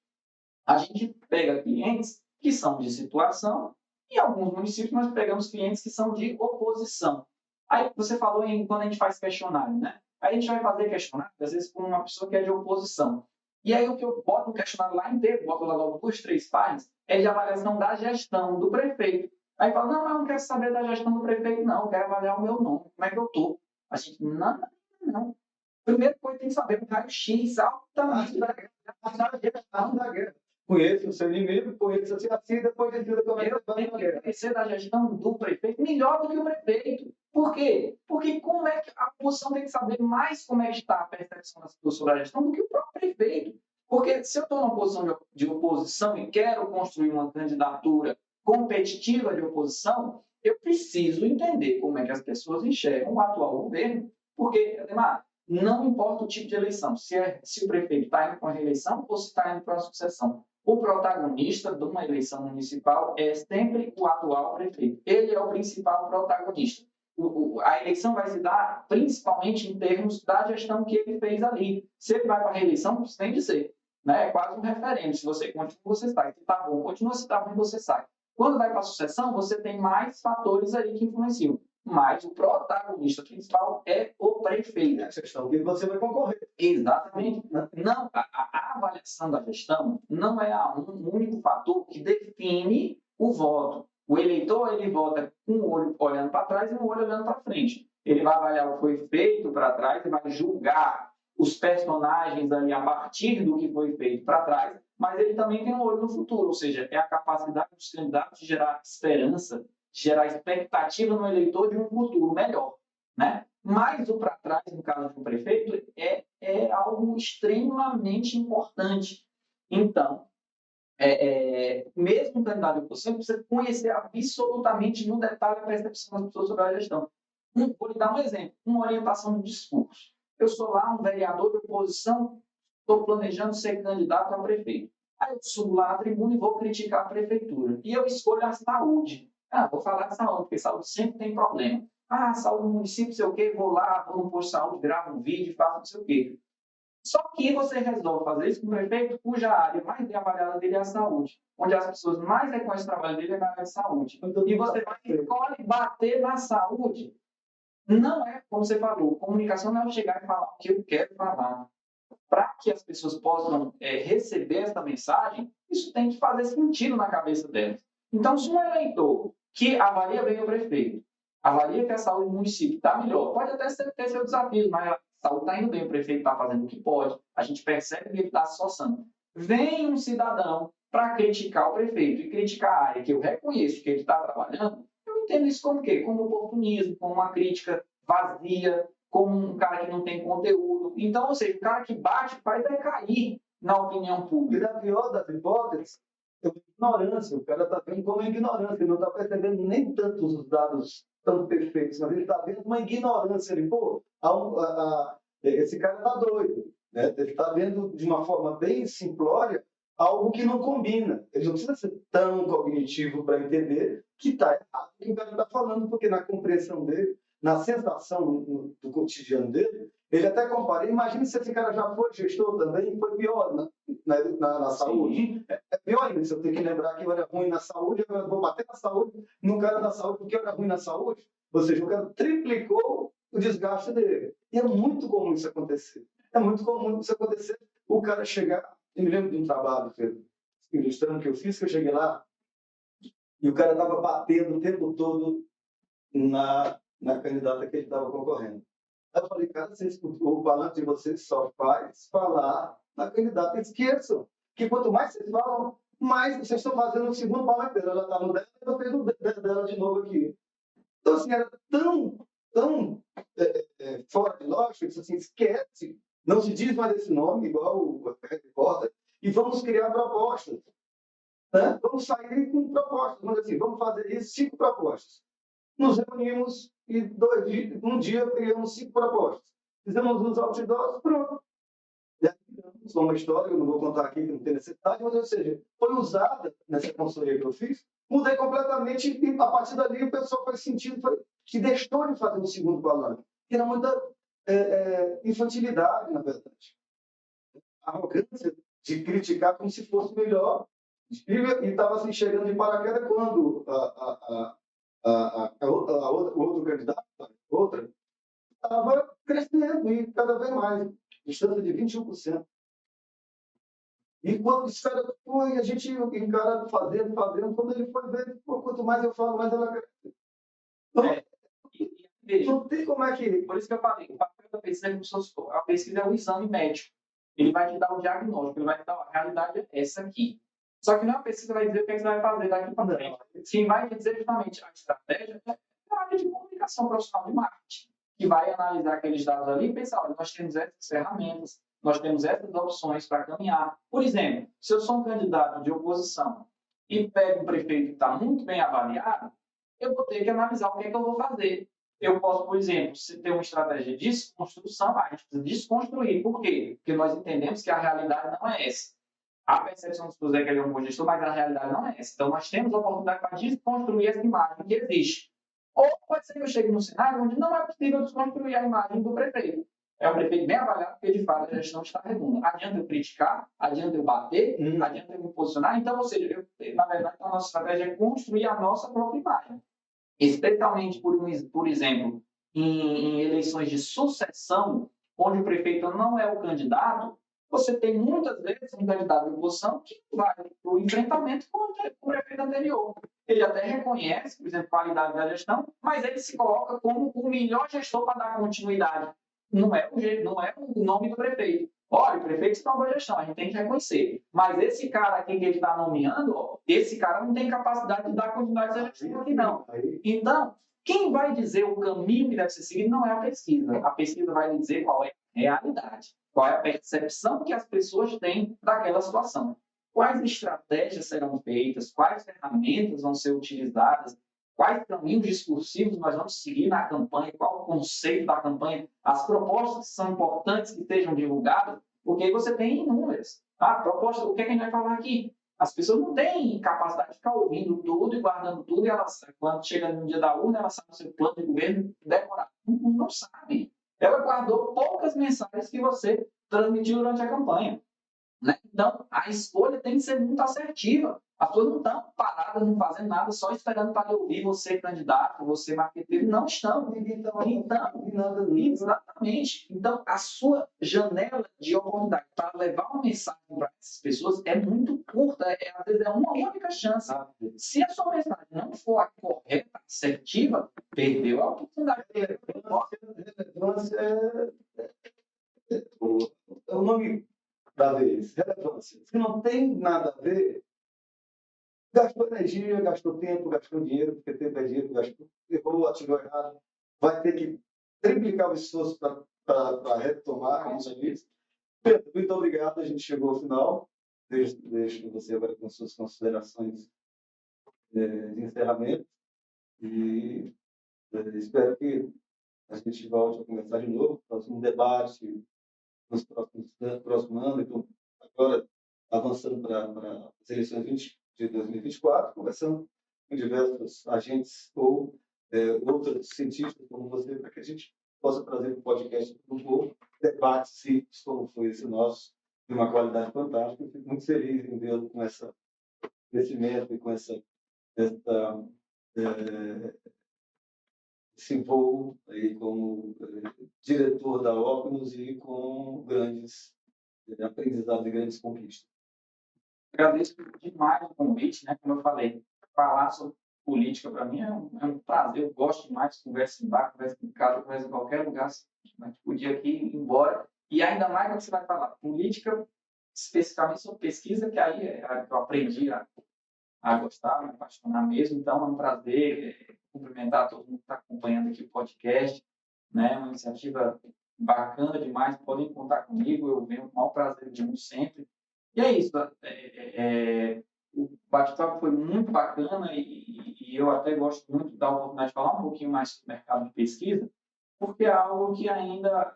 [SPEAKER 2] A gente pega clientes que são de situação e em alguns municípios nós pegamos clientes que são de oposição. Aí você falou em quando a gente faz questionário, né? Aí a gente vai fazer questionário, às vezes, com uma pessoa que é de oposição. E aí o que eu boto no questionário lá inteiro, boto lá logo 2, 3 páginas, é de avaliação da gestão do prefeito. Aí fala, não, eu não quero saber da gestão do prefeito, não, eu quero avaliar o meu nome, como é que eu estou. A gente, não. Primeiro coisa tem que saber o raio-x altamente da gestão da guerra.
[SPEAKER 1] Conheço o seu inimigo, conheço assim, depois decida como é que
[SPEAKER 2] vai conhecer da gestão do prefeito melhor do que o prefeito. Por quê? Porque como é que a oposição tem que saber mais como é que está a percepção das pessoas sobre a gestão do que o próprio prefeito. Porque se eu estou numa posição de oposição e quero construir uma candidatura competitiva de oposição, eu preciso entender como é que as pessoas enxergam o atual governo. Porque, Ademar, não importa o tipo de eleição, se o prefeito está indo para a reeleição ou se está indo para a sucessão. O protagonista de uma eleição municipal é sempre o atual prefeito. Ele é o principal protagonista. A eleição vai se dar principalmente em termos da gestão que ele fez ali. Se ele vai para a reeleição, você tem que dizer. Né? É quase um referendo. Se você continua, você sai. Se está bom, continua. Se está ruim, você sai. Quando vai para a sucessão, você tem mais fatores aí que influenciam. Mas o protagonista principal é o prefeito.
[SPEAKER 1] É a questão que você vai concorrer.
[SPEAKER 2] Exatamente. Não, a avaliação da gestão não é um único fator que define o voto. O eleitor, ele vota com o olho olhando para trás e o olho olhando para frente. Ele vai avaliar o que foi feito para trás e vai julgar os personagens ali a partir do que foi feito para trás, mas ele também tem um olho no futuro, ou seja, é a capacidade dos candidatos de gerar esperança, de gerar expectativa no eleitor de um futuro melhor, né? Mas o para trás, no caso de um prefeito, é algo extremamente importante. Então, mesmo um candidato de oposição, precisa conhecer absolutamente no detalhe a percepção das pessoas sobre a gestão. Vou lhe dar um exemplo, uma orientação de discurso. Eu sou lá um vereador de oposição, estou planejando ser candidato a prefeito. Aí eu subo lá na tribuna e vou criticar a prefeitura. E eu escolho a saúde. Vou falar de saúde, porque saúde sempre tem problema. Saúde do município, sei o quê, vou lá, vou no posto de saúde, gravo um vídeo, faço não sei o quê. Só que você resolve fazer isso com o prefeito cuja área mais bem avaliada dele é a saúde, onde as pessoas mais reconhecem o trabalho dele é na área de saúde. E você vai escolhe bater na saúde. Não é, como você falou, comunicação não é chegar e falar o que eu quero falar. Para que as pessoas possam receber essa mensagem, isso tem que fazer sentido na cabeça delas. Então, se um eleitor que avalia bem o prefeito, avalia que a saúde do município está melhor, pode até ter seus desafios, mas a saúde está indo bem, o prefeito está fazendo o que pode, a gente percebe que ele está se esforçando. Vem um cidadão para criticar o prefeito e criticar a área que eu reconheço que ele está trabalhando, eu entendo isso como o quê? Como oportunismo, como uma crítica vazia, como um cara que não tem conteúdo. Então, ou seja, o cara que bate faz cair na opinião
[SPEAKER 1] E
[SPEAKER 2] pública.
[SPEAKER 1] na pior das hipóteses, é uma ignorância. O cara está vendo como ignorância, ele não está percebendo nem tanto os dados tão perfeitos, mas ele está vendo uma ignorância. Ele, esse cara está doido. Né? Ele está vendo de uma forma bem simplória algo que não combina. Ele não precisa ser tão cognitivo para entender que está errado o que o cara está falando, porque na compreensão dele, na sensação do cotidiano dele, ele até compara. Imagina se esse cara já foi gestor também e foi pior na saúde. É pior ainda, se eu tenho que lembrar que eu era ruim na saúde, agora eu vou bater na saúde, no cara da saúde, porque eu era ruim na saúde. Ou seja, o cara triplicou o desgaste dele. E é muito comum isso acontecer. É muito comum isso acontecer. O cara chegar... Eu me lembro de um trabalho, ilustrando que eu fiz, que eu cheguei lá e o cara estava batendo o tempo todo na candidata que ele estava concorrendo. Aí eu falei, cara, o balanço de vocês só faz falar na candidata. Esqueçam que quanto mais vocês falam, mais vocês estão fazendo o segundo balanço dela. Ela está no dela e eu fiz no dela de novo aqui. Então, assim, era tão fora de lógica, assim, esquece. Não se diz mais esse nome, igual o repórter, e vamos criar propostas. Né? Vamos sair com propostas. Vamos dizer assim, vamos fazer isso, 5 propostas. Nos reunimos e um dia criamos 5 propostas. Fizemos os outdoors, pronto. E aí, uma história, eu não vou contar aqui, que não tem necessidade, mas, ou seja, foi usada nessa consultoria que eu fiz, mudei completamente e, a partir dali, o pessoal foi sentindo que deixou de fazer um segundo balanço. Era muita infantilidade, na verdade. Arrogância de criticar como se fosse melhor. E estava assim, chegando de paraquedas quando o outro candidato, estava crescendo e cada vez mais, distância de 21%. E quando esse cara foi, a gente encara fazendo, quando ele foi ver, quanto mais eu falo, mais ela cresce. Então, não tem como é que...
[SPEAKER 2] Por isso que eu falei, o papel da pesquisa a pesquisa é um exame médico. Ele vai te dar um diagnóstico, ele vai te dar a realidade é essa aqui. Só que não é a pesquisa vai dizer o que você vai fazer daqui para frente. Quem vai te dizer justamente a estratégia é a área de comunicação profissional de marketing, que vai analisar aqueles dados ali e pensar, olha, nós temos essas ferramentas, nós temos essas opções para caminhar. Por exemplo, se eu sou um candidato de oposição e pego um prefeito que está muito bem avaliado, eu vou ter que analisar o que é que eu vou fazer. Eu posso, por exemplo, ter uma estratégia de desconstrução, a gente precisa desconstruir. Por quê? Porque nós entendemos que a realidade não é essa. A percepção das pessoas é que ele é um bom gestor, mas a realidade não é essa. Então, nós temos a oportunidade para desconstruir essa imagem que existe. Ou pode ser que eu chegue num cenário onde não é possível desconstruir a imagem do prefeito. É um prefeito bem avaliado, porque, de fato, a gestão está redonda. Adianta eu criticar, adianta eu bater, adianta eu me posicionar. Então, ou seja, na verdade, a nossa estratégia é construir a nossa própria imagem. Especialmente, por exemplo, em eleições de sucessão, onde o prefeito não é o candidato, você tem muitas vezes um candidato de oposição que vai para o enfrentamento com o prefeito anterior. Ele até reconhece, por exemplo, a qualidade da gestão, mas ele se coloca como o melhor gestor para dar continuidade. não é o nome do prefeito. Olha, o prefeito está uma boa gestão, a gente tem que reconhecer. Mas esse cara aqui que ele está nomeando, ó, esse cara não tem capacidade de dar continuidade à gestão aqui, não. Então, quem vai dizer o caminho que deve ser seguido não é a pesquisa. A pesquisa vai dizer qual é a realidade, qual é a percepção que as pessoas têm daquela situação. Quais estratégias serão feitas, quais ferramentas vão ser utilizadas, quais caminhos discursivos nós vamos seguir na campanha, qual o conceito da campanha, as propostas que são importantes que estejam divulgadas, porque aí você tem inúmeras. Proposta, o que é que a gente vai falar aqui? As pessoas não têm capacidade de ficar ouvindo tudo e guardando tudo, e elas, quando chega no dia da urna, elas sabem o seu plano de governo decorado. Não sabe. Ela guardou poucas mensagens que você transmitiu durante a campanha. Né? Então, a escolha tem que ser muito assertiva. As pessoas não estão paradas, não fazendo nada, só esperando para ouvir você, candidato, você, marqueteiro. Não estão. Então, exatamente. Então, a sua janela de oportunidade para levar uma mensagem para essas pessoas é muito curta. Às vezes é uma única chance. Se a sua mensagem não for a correta, assertiva, perdeu a oportunidade.
[SPEAKER 1] Relevância é o nome da vez, relevância. Se não tem nada a ver, gastou energia, gastou tempo, gastou dinheiro, porque tempo é dinheiro, gastou, errou, atirou errado, vai ter que triplicar o esforço para retomar isso aqui. Pedro, muito obrigado, a gente chegou ao final. Deixo você agora com suas considerações de encerramento e espero que a gente volte a conversar de novo, próximo debate, nos próximos anos. Então, agora, avançando para as eleições de 2024, conversando com diversos agentes ou outros cientistas como você, para que a gente possa trazer um podcast para o povo, debates simples, como foi esse nosso, de uma qualidade fantástica. Eu fico muito feliz em vê-lo com esse crescimento e com esse voo aí como diretor da Opus e com grandes aprendizados e grandes conquistas.
[SPEAKER 2] Agradeço demais o convite, né? Como eu falei, falar sobre política para mim é um prazer. Eu gosto demais, converso em bar, converso em casa, converso em qualquer lugar. A gente podia aqui ir embora. E ainda mais quando você vai falar política, especificamente sobre pesquisa, que aí é a que eu aprendi a gostar, a me apaixonar mesmo. Então, é um prazer cumprimentar todo mundo que está acompanhando aqui o podcast. Né? Uma iniciativa bacana demais. Podem contar comigo, eu venho com o maior prazer de mundo sempre. E é isso. O bate-papo foi muito bacana e eu até gosto muito da oportunidade de falar um pouquinho mais sobre o mercado de pesquisa, porque é algo que ainda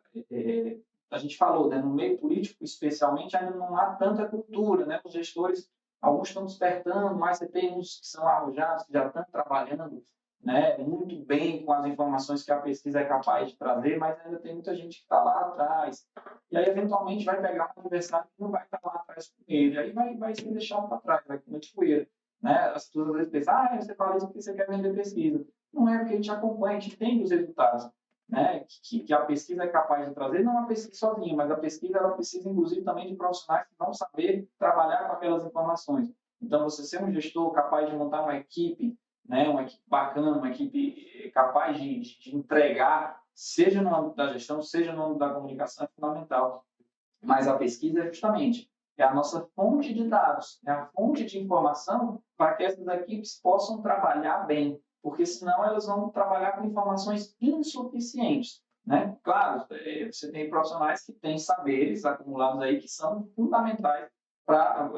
[SPEAKER 2] a gente falou, né, no meio político especialmente ainda não há tanta cultura, né? Os gestores, alguns estão despertando, mas você tem uns que são arrojados, que já estão trabalhando, né, muito bem com as informações que a pesquisa é capaz de trazer, mas ainda tem muita gente que está lá atrás. E aí, eventualmente, vai pegar uma universidade que não vai estar lá atrás com ele, aí vai ser deixado para trás, vai comer de poeira. Né? As pessoas às vezes pensam, você fala isso porque você quer vender pesquisa. Não é porque a gente acompanha, a gente tem os resultados. Né, que a pesquisa é capaz de trazer, não a pesquisa sozinha, mas a pesquisa ela precisa, inclusive, também de profissionais que vão saber trabalhar com aquelas informações. Então, você ser um gestor capaz de montar uma equipe, né, uma equipe bacana, uma equipe capaz de entregar, seja no âmbito da gestão, seja no âmbito da comunicação, é fundamental. Mas a pesquisa é justamente a nossa fonte de dados, é a fonte de informação para que essas equipes possam trabalhar bem, porque senão elas vão trabalhar com informações insuficientes. Né? Claro, você tem profissionais que têm saberes acumulados aí que são fundamentais para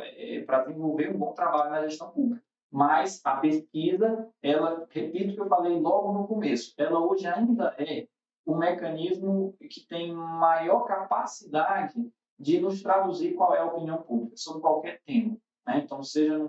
[SPEAKER 2] desenvolver um bom trabalho na gestão pública. Mas a pesquisa, ela, repito o que eu falei logo no começo, ela hoje ainda é o mecanismo que tem maior capacidade de nos traduzir qual é a opinião pública sobre qualquer tema. Né? Então, seja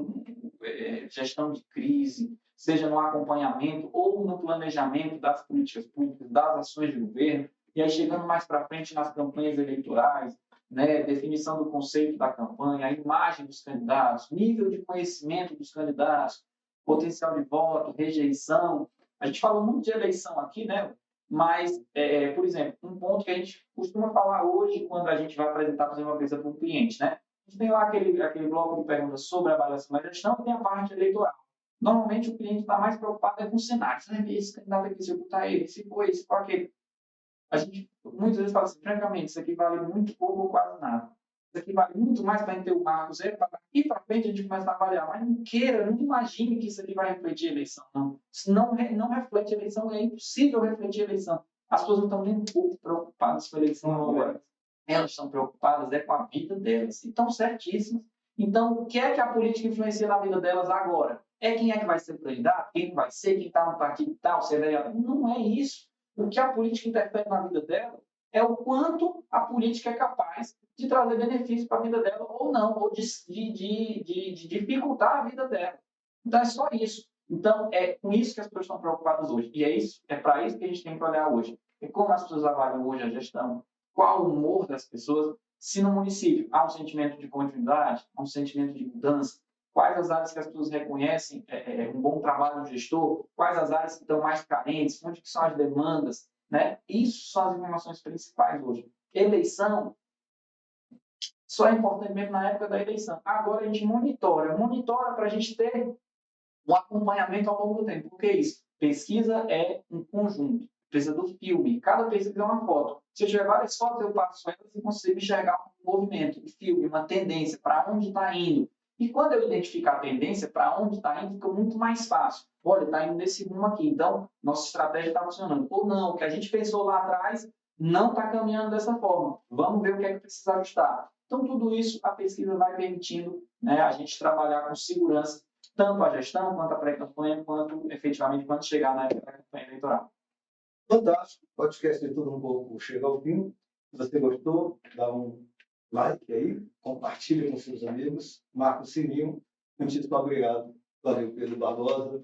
[SPEAKER 2] gestão de crise, seja no acompanhamento ou no planejamento das políticas públicas, das ações de governo, e aí chegando mais para frente nas campanhas eleitorais, né, definição do conceito da campanha, a imagem dos candidatos, nível de conhecimento dos candidatos, potencial de voto, rejeição. A gente falou muito de eleição aqui, né? Mas, por exemplo, um ponto que a gente costuma falar hoje quando a gente vai apresentar, fazer uma pesquisa para um cliente, né? A gente tem lá aquele bloco de perguntas sobre a avaliação da gestão e tem a parte eleitoral. Normalmente, o cliente está mais preocupado com cenários. Esse candidato aqui, se eu botar ele, se for esse, se for aquele. muitas vezes falo assim, francamente, isso aqui vale muito pouco ou quase nada. Isso aqui vale muito mais para ter o marco zero, para daqui para frente a gente começa a avaliar. Mas não queira, não imagine que isso aqui vai refletir a eleição, não. Isso não reflete a eleição, é impossível refletir a eleição. As pessoas não estão nem um pouco preocupadas com a eleição agora. Elas estão preocupadas com a vida delas. E estão certíssimas. Então, o que é que a política influencia na vida delas agora? É quem é que vai ser candidato? Quem vai ser? Quem está no partido tal? Se é vereador? Não é isso. O que a política interfere na vida dela é o quanto a política é capaz de trazer benefícios para a vida dela ou não, ou de dificultar a vida dela. Então, é só isso. Então, é com isso que as pessoas estão preocupadas hoje. E é para isso que a gente tem que olhar hoje. E como as pessoas avaliam hoje a gestão, qual o humor das pessoas, se no município há um sentimento de continuidade, há um sentimento de mudança, quais as áreas que as pessoas reconhecem um bom trabalho do gestor, quais as áreas que estão mais carentes, onde que são as demandas, né? Isso são as informações principais hoje. Eleição só é importante mesmo na época da eleição. Agora a gente monitora para a gente ter um acompanhamento ao longo do tempo. Por que isso? Pesquisa é um conjunto. Precisa do filme. Cada pesquisa é uma foto. Se eu tiver várias fotos, eu passo elas e consigo enxergar um movimento, um filme, uma tendência, para onde está indo. E quando eu identificar a tendência, para onde está indo, fica muito mais fácil. Olha, está indo nesse rumo aqui. Então, nossa estratégia está funcionando. Ou não, o que a gente pensou lá atrás não está caminhando dessa forma. Vamos ver o que é que precisa ajustar. Então, tudo isso a pesquisa vai permitindo, né, a gente trabalhar com segurança, tanto a gestão, quanto a pré-campanha, quanto efetivamente quando chegar na época da campanha eleitoral.
[SPEAKER 1] Fantástico. O podcast de tudo um pouco chega ao fim. Se você gostou, dá um like aí, compartilhe com seus amigos, marca o sininho. Muitíssimo obrigado. Valeu, Pedro Barbosa.